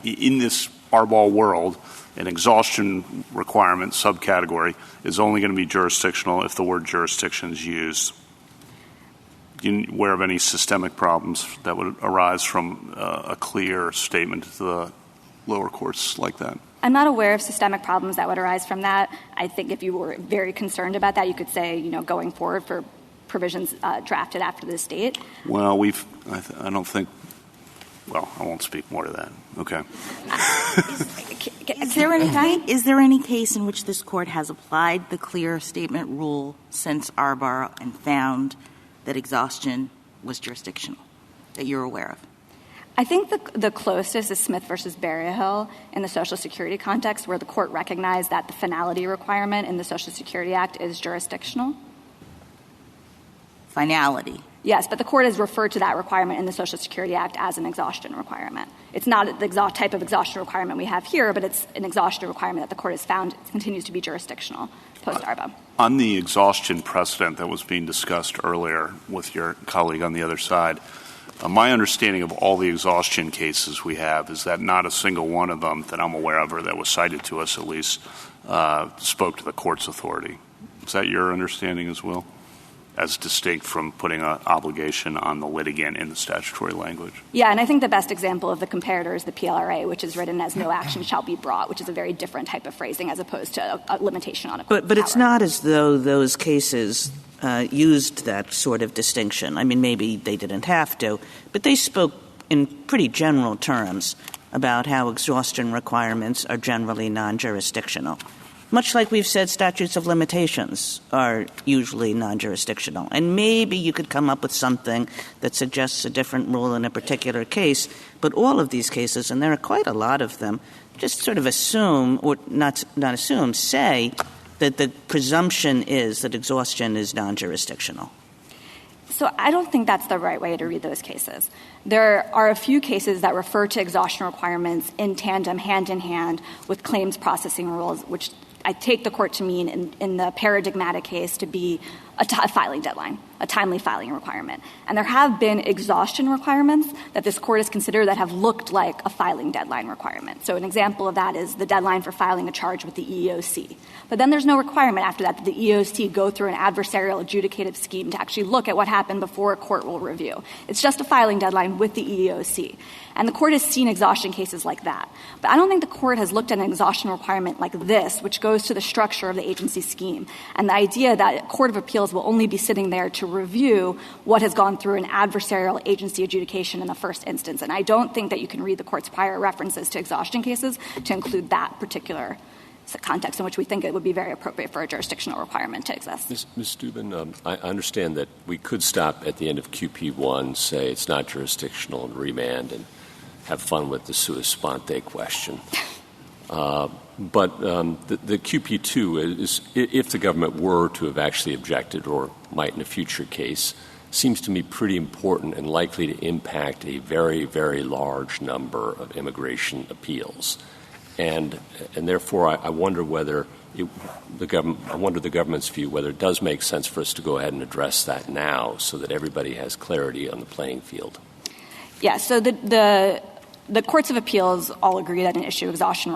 in this Arbol world, an exhaustion requirement subcategory is only going to be jurisdictional if the word jurisdiction is used? Are you aware of any systemic problems that would arise from a clear statement to the lower courts like that? I'm not aware of systemic problems that would arise from that. I think if you were very concerned about that, you could say, going forward for provisions drafted after this date. Well, I don't think. Well, I won't speak more to that. Okay. Is there any case in which this Court has applied the clear statement rule since Arbor and found that exhaustion was jurisdictional that you're aware of? I think the closest is Smith versus Berryhill in the Social Security context, where the Court recognized that the finality requirement in the Social Security Act is jurisdictional. Finality. Yes, but the court has referred to that requirement in the Social Security Act as an exhaustion requirement. It's not the type of exhaustion requirement we have here, but it's an exhaustion requirement that the court has found continues to be jurisdictional post-ARBA. On the exhaustion precedent that was being discussed earlier with your colleague on the other side, my understanding of all the exhaustion cases we have is that not a single one of them that I'm aware of, or that was cited to us at least, spoke to the court's authority. Is that your understanding as well, as distinct from putting an obligation on the litigant in the statutory language? Yeah, and I think the best example of the comparator is the PLRA, which is written as no action shall be brought, which is a very different type of phrasing as opposed to a limitation on a court's But it's not as though those cases used that sort of distinction. I mean, maybe they didn't have to, but they spoke in pretty general terms about how exhaustion requirements are generally non-jurisdictional. Much like we've said statutes of limitations are usually non-jurisdictional. And maybe you could come up with something that suggests a different rule in a particular case, but all of these cases, and there are quite a lot of them, just sort of assume, or not assume, say that the presumption is that exhaustion is non-jurisdictional. So I don't think that's the right way to read those cases. There are a few cases that refer to exhaustion requirements in tandem, hand in hand, with claims processing rules, which I take the court to mean in the paradigmatic case to be a filing deadline, a timely filing requirement. And there have been exhaustion requirements that this court has considered that have looked like a filing deadline requirement. So an example of that is the deadline for filing a charge with the EEOC. But then there's no requirement after that the EEOC go through an adversarial adjudicative scheme to actually look at what happened before a court will review. It's just a filing deadline with the EEOC. And the court has seen exhaustion cases like that. But I don't think the court has looked at an exhaustion requirement like this, which goes to the structure of the agency scheme. And the idea that a court of appeals will only be sitting there to review what has gone through an adversarial agency adjudication in the first instance. And I don't think that you can read the court's prior references to exhaustion cases to include that particular context in which we think it would be very appropriate for a jurisdictional requirement to exist. Ms. Steuben, I understand that we could stop at the end of QP1, say it's not jurisdictional, and remand and have fun with the sua sponte question. But the QP2 is, if the government were to have actually objected or might in a future case, seems to me pretty important and likely to impact a very, very large number of immigration appeals. And therefore, I wonder whether the government's view, whether it does make sense for us to go ahead and address that now so that everybody has clarity on the playing field. Yeah, so the courts of appeals all agree that an issue exhaustion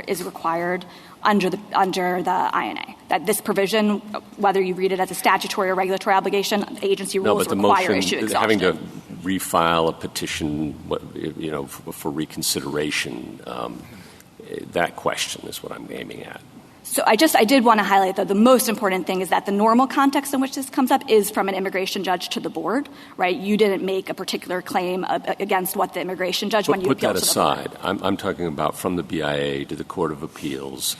is required under the INA. That this provision, whether you read it as a statutory or regulatory obligation, agency rules require issue exhaustion. Having to refile a petition, for reconsideration, that question is what I'm aiming at. So I did want to highlight that the most important thing is that the normal context in which this comes up is from an immigration judge to the board, right? You didn't make a particular claim against what the immigration judge when you appealed to the board. Put that aside. I'm talking about from the BIA to the Court of Appeals.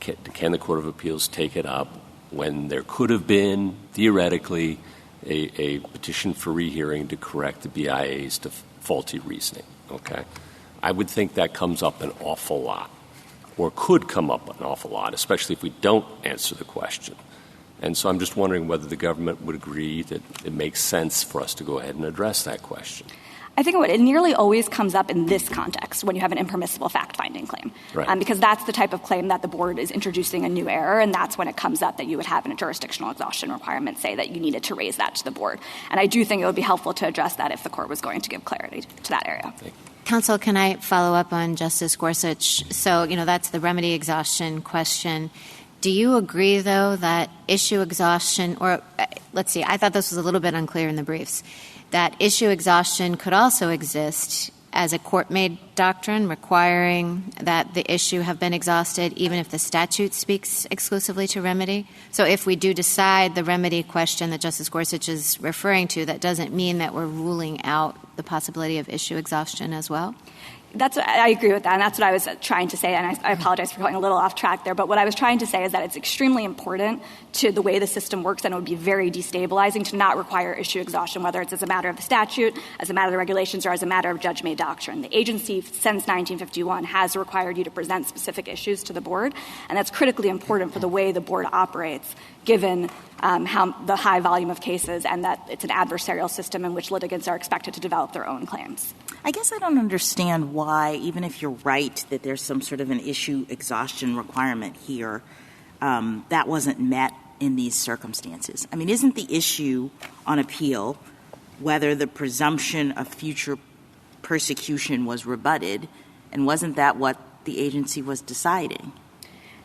Can the Court of Appeals take it up when there could have been, theoretically, a petition for rehearing to correct the BIA's faulty reasoning? Okay? I would think that comes up an awful lot, or could come up an awful lot, especially if we don't answer the question. And so I'm just wondering whether the government would agree that it makes sense for us to go ahead and address that question. I think it nearly always comes up in this context when you have an impermissible fact-finding claim. Right. Because that's the type of claim that the board is introducing a new error, and that's when it comes up that you would have in a jurisdictional exhaustion requirement say that you needed to raise that to the board. And I do think it would be helpful to address that if the court was going to give clarity to that area. Thank you. Counsel, can I follow up on Justice Gorsuch? So, that's the remedy exhaustion question. Do you agree, though, that issue exhaustion, or let's see, I thought this was a little bit unclear in the briefs, that issue exhaustion could also exist as a court-made doctrine requiring that the issue have been exhausted even if the statute speaks exclusively to remedy? So if we do decide the remedy question that Justice Gorsuch is referring to, that doesn't mean that we're ruling out the possibility of issue exhaustion as well? I agree with that, and that's what I was trying to say, and I apologize for going a little off track there, but what I was trying to say is that it's extremely important to the way the system works, and it would be very destabilizing to not require issue exhaustion, whether it's as a matter of the statute, as a matter of the regulations, or as a matter of judge-made doctrine. The agency since 1951 has required you to present specific issues to the board, and that's critically important for the way the board operates, given how the high volume of cases and that it's an adversarial system in which litigants are expected to develop their own claims. I guess I don't understand why, even if you're right that there's some sort of an issue exhaustion requirement here, that wasn't met in these circumstances. I mean, isn't the issue on appeal whether the presumption of future persecution was rebutted, and wasn't that what the agency was deciding?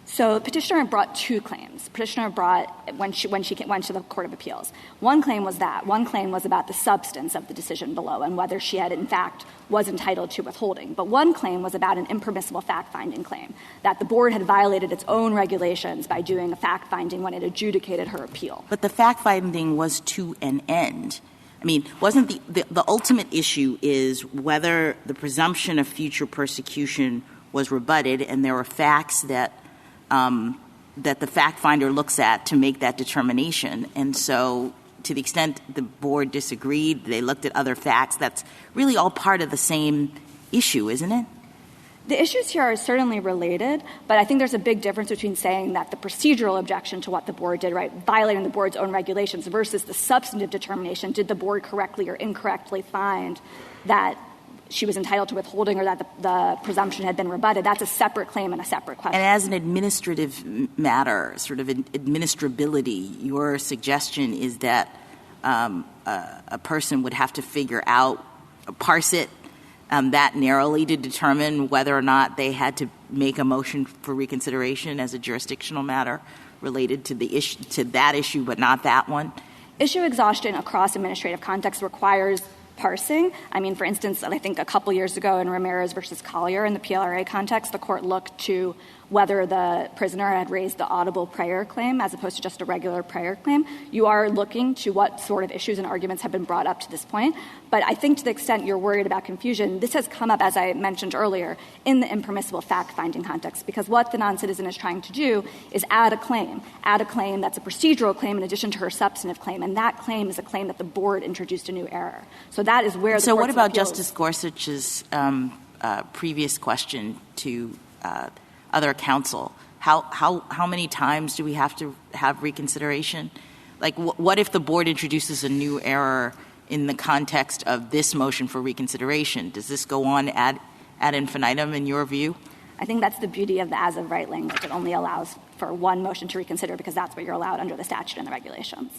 So Petitioner brought two claims. Petitioner brought, when she went to the Court of Appeals, one claim was that. One claim was about the substance of the decision below and whether she had, in fact, was entitled to withholding. But one claim was about an impermissible fact-finding claim, that the board had violated its own regulations by doing a fact-finding when it adjudicated her appeal. But the fact-finding was to an end. I mean, wasn't the ultimate issue is whether the presumption of future persecution was rebutted, and there were facts that the fact finder looks at to make that determination. And so to the extent the board disagreed, they looked at other facts, that's really all part of the same issue, isn't it? The issues here are certainly related, but I think there's a big difference between saying that the procedural objection to what the board did, right, violating the board's own regulations, versus the substantive determination, did the board correctly or incorrectly find that she was entitled to withholding or that the presumption had been rebutted. That's a separate claim and a separate question. And as an administrative matter, sort of administrability, your suggestion is that a person would have to figure out, parse it that narrowly to determine whether or not they had to make a motion for reconsideration as a jurisdictional matter related to the issue, to that issue, but not that one? Issue exhaustion across administrative context requires parsing. I mean, for instance, I think a couple years ago in Ramirez versus Collier in the PLRA context, the court looked to whether the prisoner had raised the audible prayer claim as opposed to just a regular prayer claim. You are looking to what sort of issues and arguments have been brought up to this point. But I think to the extent you're worried about confusion, this has come up, as I mentioned earlier, in the impermissible fact-finding context, because what the non-citizen is trying to do is add a claim that's a procedural claim in addition to her substantive claim, and that claim is a claim that the board introduced a new error. So that is where the So what courts of about appeals— Justice Gorsuch's previous question to other counsel? How many times do we have to have reconsideration? Like, what if the board introduces a new error in the context of this motion for reconsideration? Does this go on ad infinitum in your view? I think that's the beauty of the as-of-right language. It only allows for one motion to reconsider because that's what you're allowed under the statute and the regulations.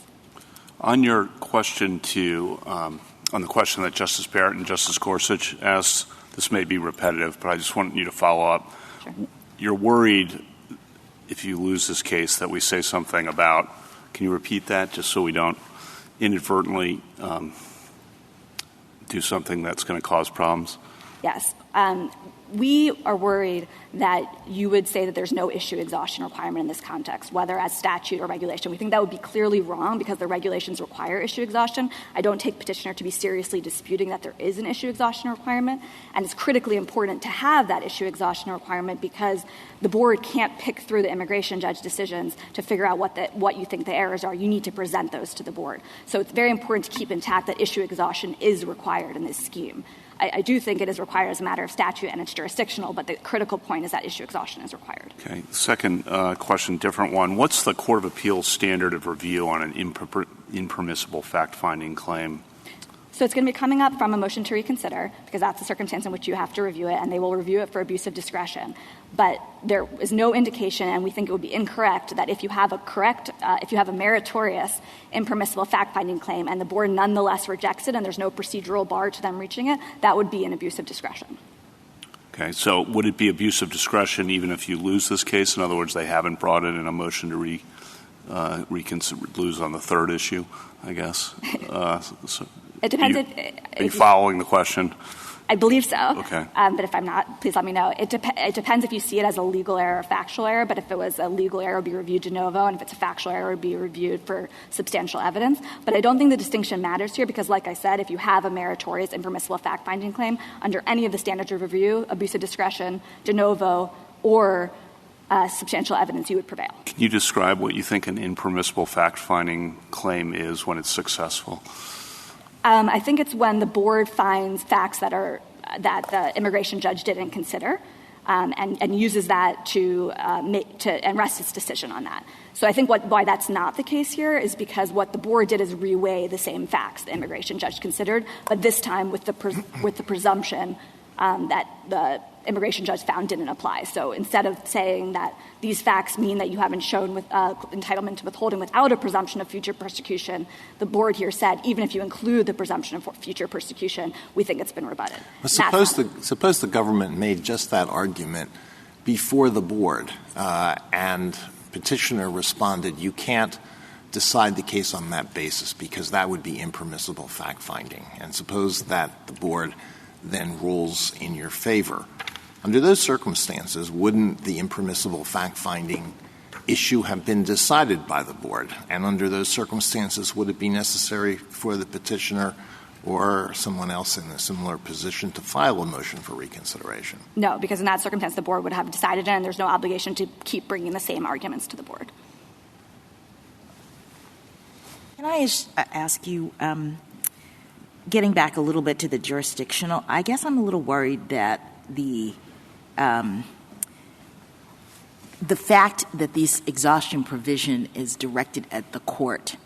On your question on the question that Justice Barrett and Justice Gorsuch asked, this may be repetitive, but I just want you to follow up. Sure. You're worried if you lose this case that we say something about, can you repeat that just so we don't inadvertently do something that's going to cause problems? Yes. We are worried that you would say that there's no issue exhaustion requirement in this context, whether as statute or regulation. We think that would be clearly wrong because the regulations require issue exhaustion. I don't take Petitioner to be seriously disputing that there is an issue exhaustion requirement, and it's critically important to have that issue exhaustion requirement because the board can't pick through the immigration judge decisions to figure out what you think the errors are. You need to present those to the board. So it's very important to keep intact that issue exhaustion is required in this scheme. I do think it is required as a matter of statute and it's jurisdictional, but the critical point is that issue exhaustion is required. Okay. Second question, different one. What's the Court of Appeals standard of review on an impermissible fact-finding claim? So it's going to be coming up from a motion to reconsider because that's the circumstance in which you have to review it, and they will review it for abuse of discretion. But there is no indication, and we think it would be incorrect, that if you have a meritorious impermissible fact-finding claim and the board nonetheless rejects it and there's no procedural bar to them reaching it, that would be an abuse of discretion. Okay. So would it be abuse of discretion even if you lose this case? In other words, they haven't brought it in a motion to lose on the third issue, I guess? It depends. Are you following the question? I believe so. Okay. But if I'm not, please let me know. It depends if you see it as a legal error or factual error, but if it was a legal error, it would be reviewed de novo, and if it's a factual error, it would be reviewed for substantial evidence. But I don't think the distinction matters here because, like I said, if you have a meritorious impermissible fact-finding claim, under any of the standards of review, abuse of discretion, de novo, or substantial evidence, you would prevail. Can you describe what you think an impermissible fact-finding claim is when it's successful? I think it's when the board finds facts that are that the immigration judge didn't consider, and uses that to rest its decision on that. So I think why that's not the case here is because what the board did is reweigh the same facts the immigration judge considered, but this time with the presumption that the immigration judge found didn't apply. So instead of saying that these facts mean that you haven't shown entitlement to withholding without a presumption of future persecution, the board here said even if you include the presumption of future persecution, we think it's been rebutted. Well, suppose the government made just that argument before the board and petitioner responded, you can't decide the case on that basis because that would be impermissible fact-finding. And suppose that the board then rules in your favor. Under those circumstances, wouldn't the impermissible fact-finding issue have been decided by the board? And under those circumstances, would it be necessary for the petitioner or someone else in a similar position to file a motion for reconsideration? No, because in that circumstance, the board would have decided it, and there's no obligation to keep bringing the same arguments to the board. Can I ask you, getting back a little bit to the jurisdictional, I guess I'm a little worried that the fact that this exhaustion provision is directed at the court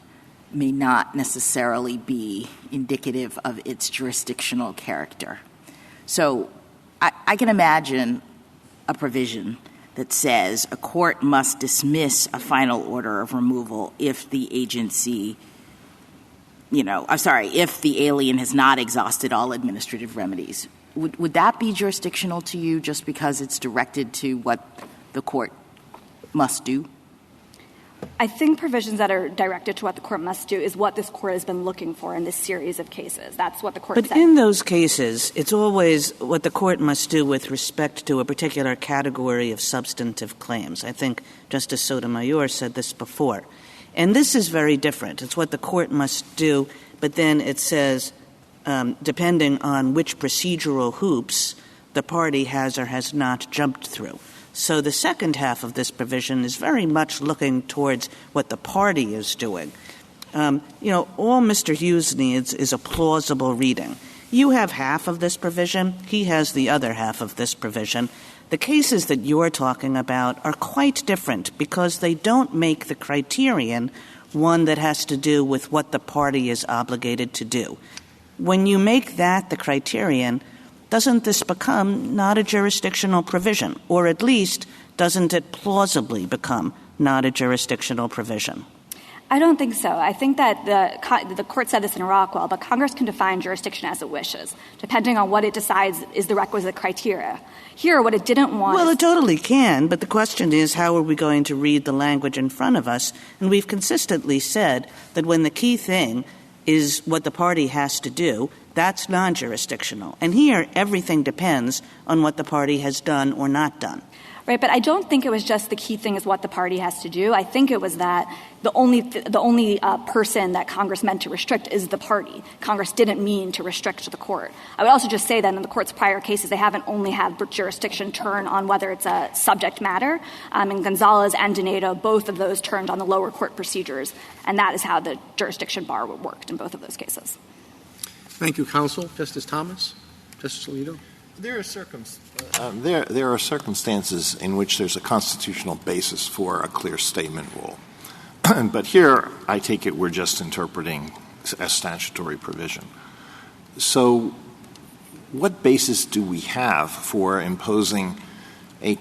may not necessarily be indicative of its jurisdictional character. So I can imagine a provision that says a court must dismiss a final order of removal if the agency, if the alien has not exhausted all administrative remedies. Would that be jurisdictional to you just because it's directed to what the court must do? I think provisions that are directed to what the court must do is what this court has been looking for in this series of cases. That's what the court said. But in those cases, it's always what the court must do with respect to a particular category of substantive claims. I think Justice Sotomayor said this before. And this is very different. It's what the court must do, but then it says, depending on which procedural hoops the party has or has not jumped through. So the second half of this provision is very much looking towards what the party is doing. All Mr. Hughes needs is a plausible reading. You have half of this provision. He has the other half of this provision. The cases that you're talking about are quite different because they don't make the criterion one that has to do with what the party is obligated to do. When you make that the criterion, doesn't this become not a jurisdictional provision? Or at least, doesn't it plausibly become not a jurisdictional provision? I don't think so. I think that the court said this in Rockwell, but Congress can define jurisdiction as it wishes, depending on what it decides is the requisite criteria. Here, what it didn't want... Well, it totally can, but the question is how are we going to read the language in front of us? And we've consistently said that when the key thing is what the party has to do, that's non-jurisdictional. And here, everything depends on what the party has done or not done. Right, but I don't think it was just the key thing is what the party has to do. I think it was that the only person that Congress meant to restrict is the party. Congress didn't mean to restrict the court. I would also just say that in the court's prior cases, they haven't only had jurisdiction turn on whether it's a subject matter. In Gonzalez and Donato, both of those turned on the lower court procedures, and that is how the jurisdiction bar worked in both of those cases. Thank you, counsel. Justice Thomas? Justice Alito? There are circumstances in which there's a constitutional basis for a clear statement rule. But here, I take it we're just interpreting a statutory provision. So what basis do we have for imposing a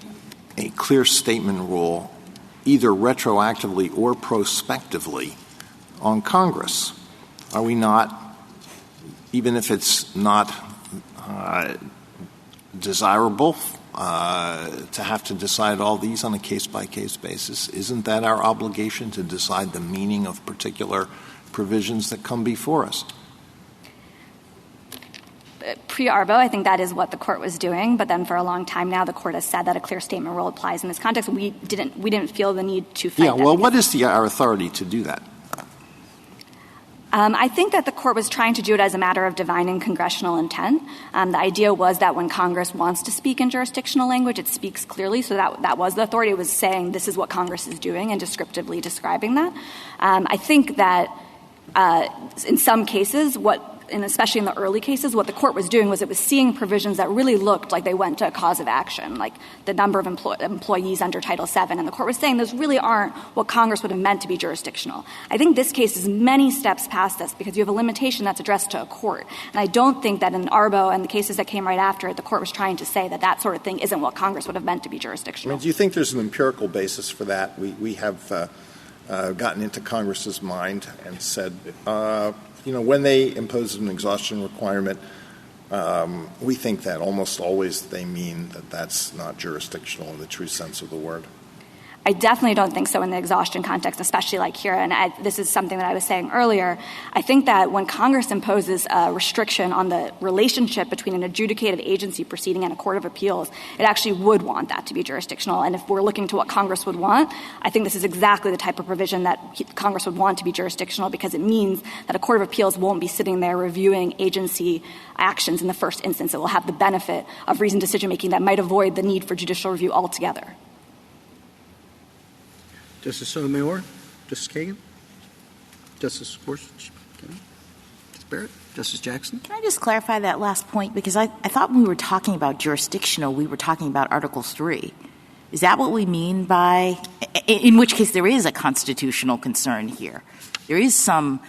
clear statement rule either retroactively or prospectively on Congress? Are we not, even if it's not desirable to have to decide all these on a case-by-case basis, isn't that our obligation to decide the meaning of particular provisions that come before us? Pre-Arbo, I think that is what the court was doing, but then for a long time now, the court has said that a clear statement rule applies in this context. We didn't feel the need to fight that. Yeah, well, what is our authority to do that? I think that the court was trying to do it as a matter of divining congressional intent. The idea was that when Congress wants to speak in jurisdictional language, it speaks clearly. So that was the authority. It was saying this is what Congress is doing and descriptively describing that. I think that in some cases, what and especially in the early cases, what the court was doing was it was seeing provisions that really looked like they went to a cause of action, like the number of employees under Title VII. And the court was saying those really aren't what Congress would have meant to be jurisdictional. I think this case is many steps past this because you have a limitation that's addressed to a court. And I don't think that in Arbo and the cases that came right after it, the court was trying to say that that sort of thing isn't what Congress would have meant to be jurisdictional. I mean, do you think there's an empirical basis for that? We have gotten into Congress's mind and said, when they impose an exhaustion requirement, we think that almost always they mean that that's not jurisdictional in the true sense of the word. I definitely don't think so in the exhaustion context, especially like here. And this is something that I was saying earlier. I think that when Congress imposes a restriction on the relationship between an adjudicative agency proceeding and a court of appeals, it actually would want that to be jurisdictional. And if we're looking to what Congress would want, I think this is exactly the type of provision that Congress would want to be jurisdictional because it means that a court of appeals won't be sitting there reviewing agency actions in the first instance. It will have the benefit of reasoned decision-making that might avoid the need for judicial review altogether. Justice Sotomayor, Justice Kagan, Justice Gorsuch, Justice Barrett, Justice Jackson. Can I just clarify that last point? Because I thought when we were talking about jurisdictional, we were talking about Article 3. Is that what we mean by – in which case there is a constitutional concern here. There is some,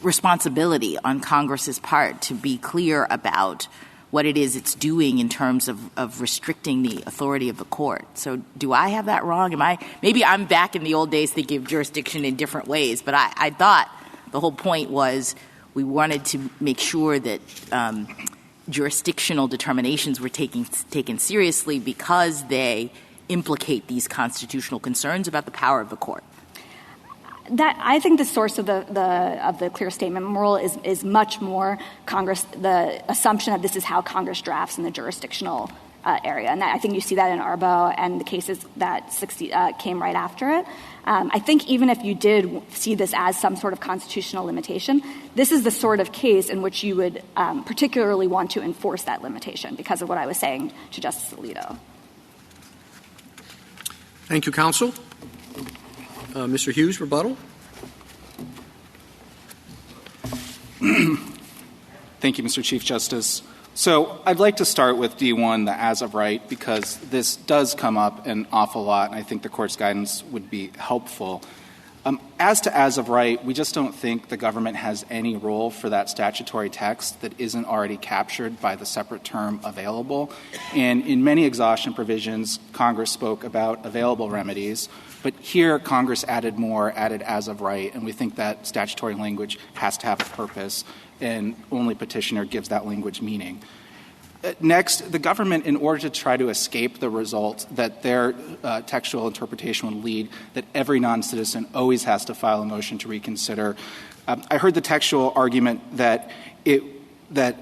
responsibility on Congress's part to be clear about what it is it's doing in terms of restricting the authority of the court. So do I have that wrong? Maybe I'm back in the old days thinking of jurisdiction in different ways, but I thought the whole point was we wanted to make sure that jurisdictional determinations were taken seriously because they implicate these constitutional concerns about the power of the court. That I think the source of the clear statement rule is much more Congress, the assumption that this is how Congress drafts in the jurisdictional area. And I think you see that in Arbo and the cases that came right after it. I think even if you did see this as some sort of constitutional limitation, this is the sort of case in which you would particularly want to enforce that limitation because of what I was saying to Justice Alito. Thank you, counsel. Mr. Hughes, rebuttal. Thank you, Mr. Chief Justice. So I'd like to start with D1, the as of right, because this does come up an awful lot, and I think the Court's guidance would be helpful. As to as of right, we just don't think the government has any role for that statutory text that isn't already captured by the separate term available. And in many exhaustion provisions, Congress spoke about available remedies. But here, Congress added as of right, and we think that statutory language has to have a purpose, and only petitioner gives that language meaning. Next, the government, in order to try to escape the result that their textual interpretation would lead, that every non-citizen always has to file a motion to reconsider. I heard the textual argument that their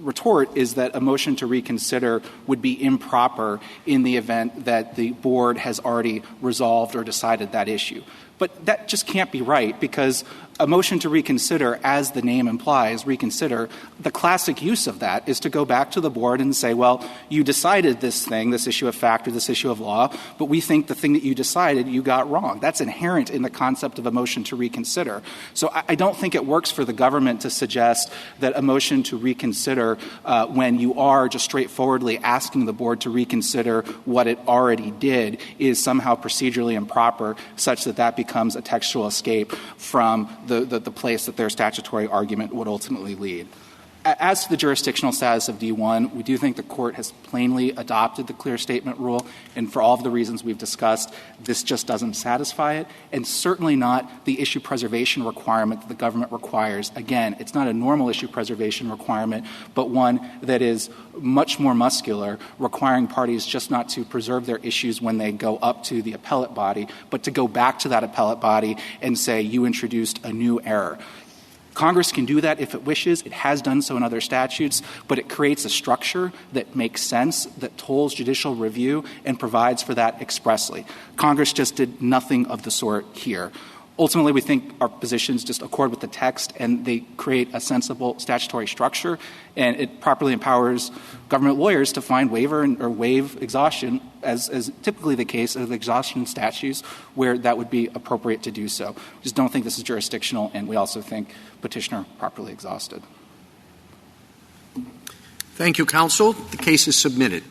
retort is that a motion to reconsider would be improper in the event that the board has already resolved or decided that issue. But that just can't be right because a motion to reconsider, as the name implies, reconsider, the classic use of that is to go back to the board and say, well, you decided this thing, this issue of fact or this issue of law, but we think the thing that you decided you got wrong. That's inherent in the concept of a motion to reconsider. So I don't think it works for the government to suggest that a motion to reconsider when you are just straightforwardly asking the board to reconsider what it already did is somehow procedurally improper such that that becomes a textual escape from the place that their statutory argument would ultimately lead. As to the jurisdictional status of D1, we do think the Court has plainly adopted the clear statement rule, and for all of the reasons we've discussed, this just doesn't satisfy it, and certainly not the issue preservation requirement that the government requires. Again, it's not a normal issue preservation requirement, but one that is much more muscular, requiring parties just not to preserve their issues when they go up to the appellate body, but to go back to that appellate body and say, you introduced a new error. Congress can do that if it wishes. It has done so in other statutes, but it creates a structure that makes sense, that tolls judicial review, and provides for that expressly. Congress just did nothing of the sort here. Ultimately, we think our positions just accord with the text, and they create a sensible statutory structure, and it properly empowers government lawyers to find waiver or waive exhaustion, as typically the case of exhaustion statutes, where that would be appropriate to do so. We just don't think this is jurisdictional, and we also think petitioner properly exhausted. Thank you, counsel. The case is submitted.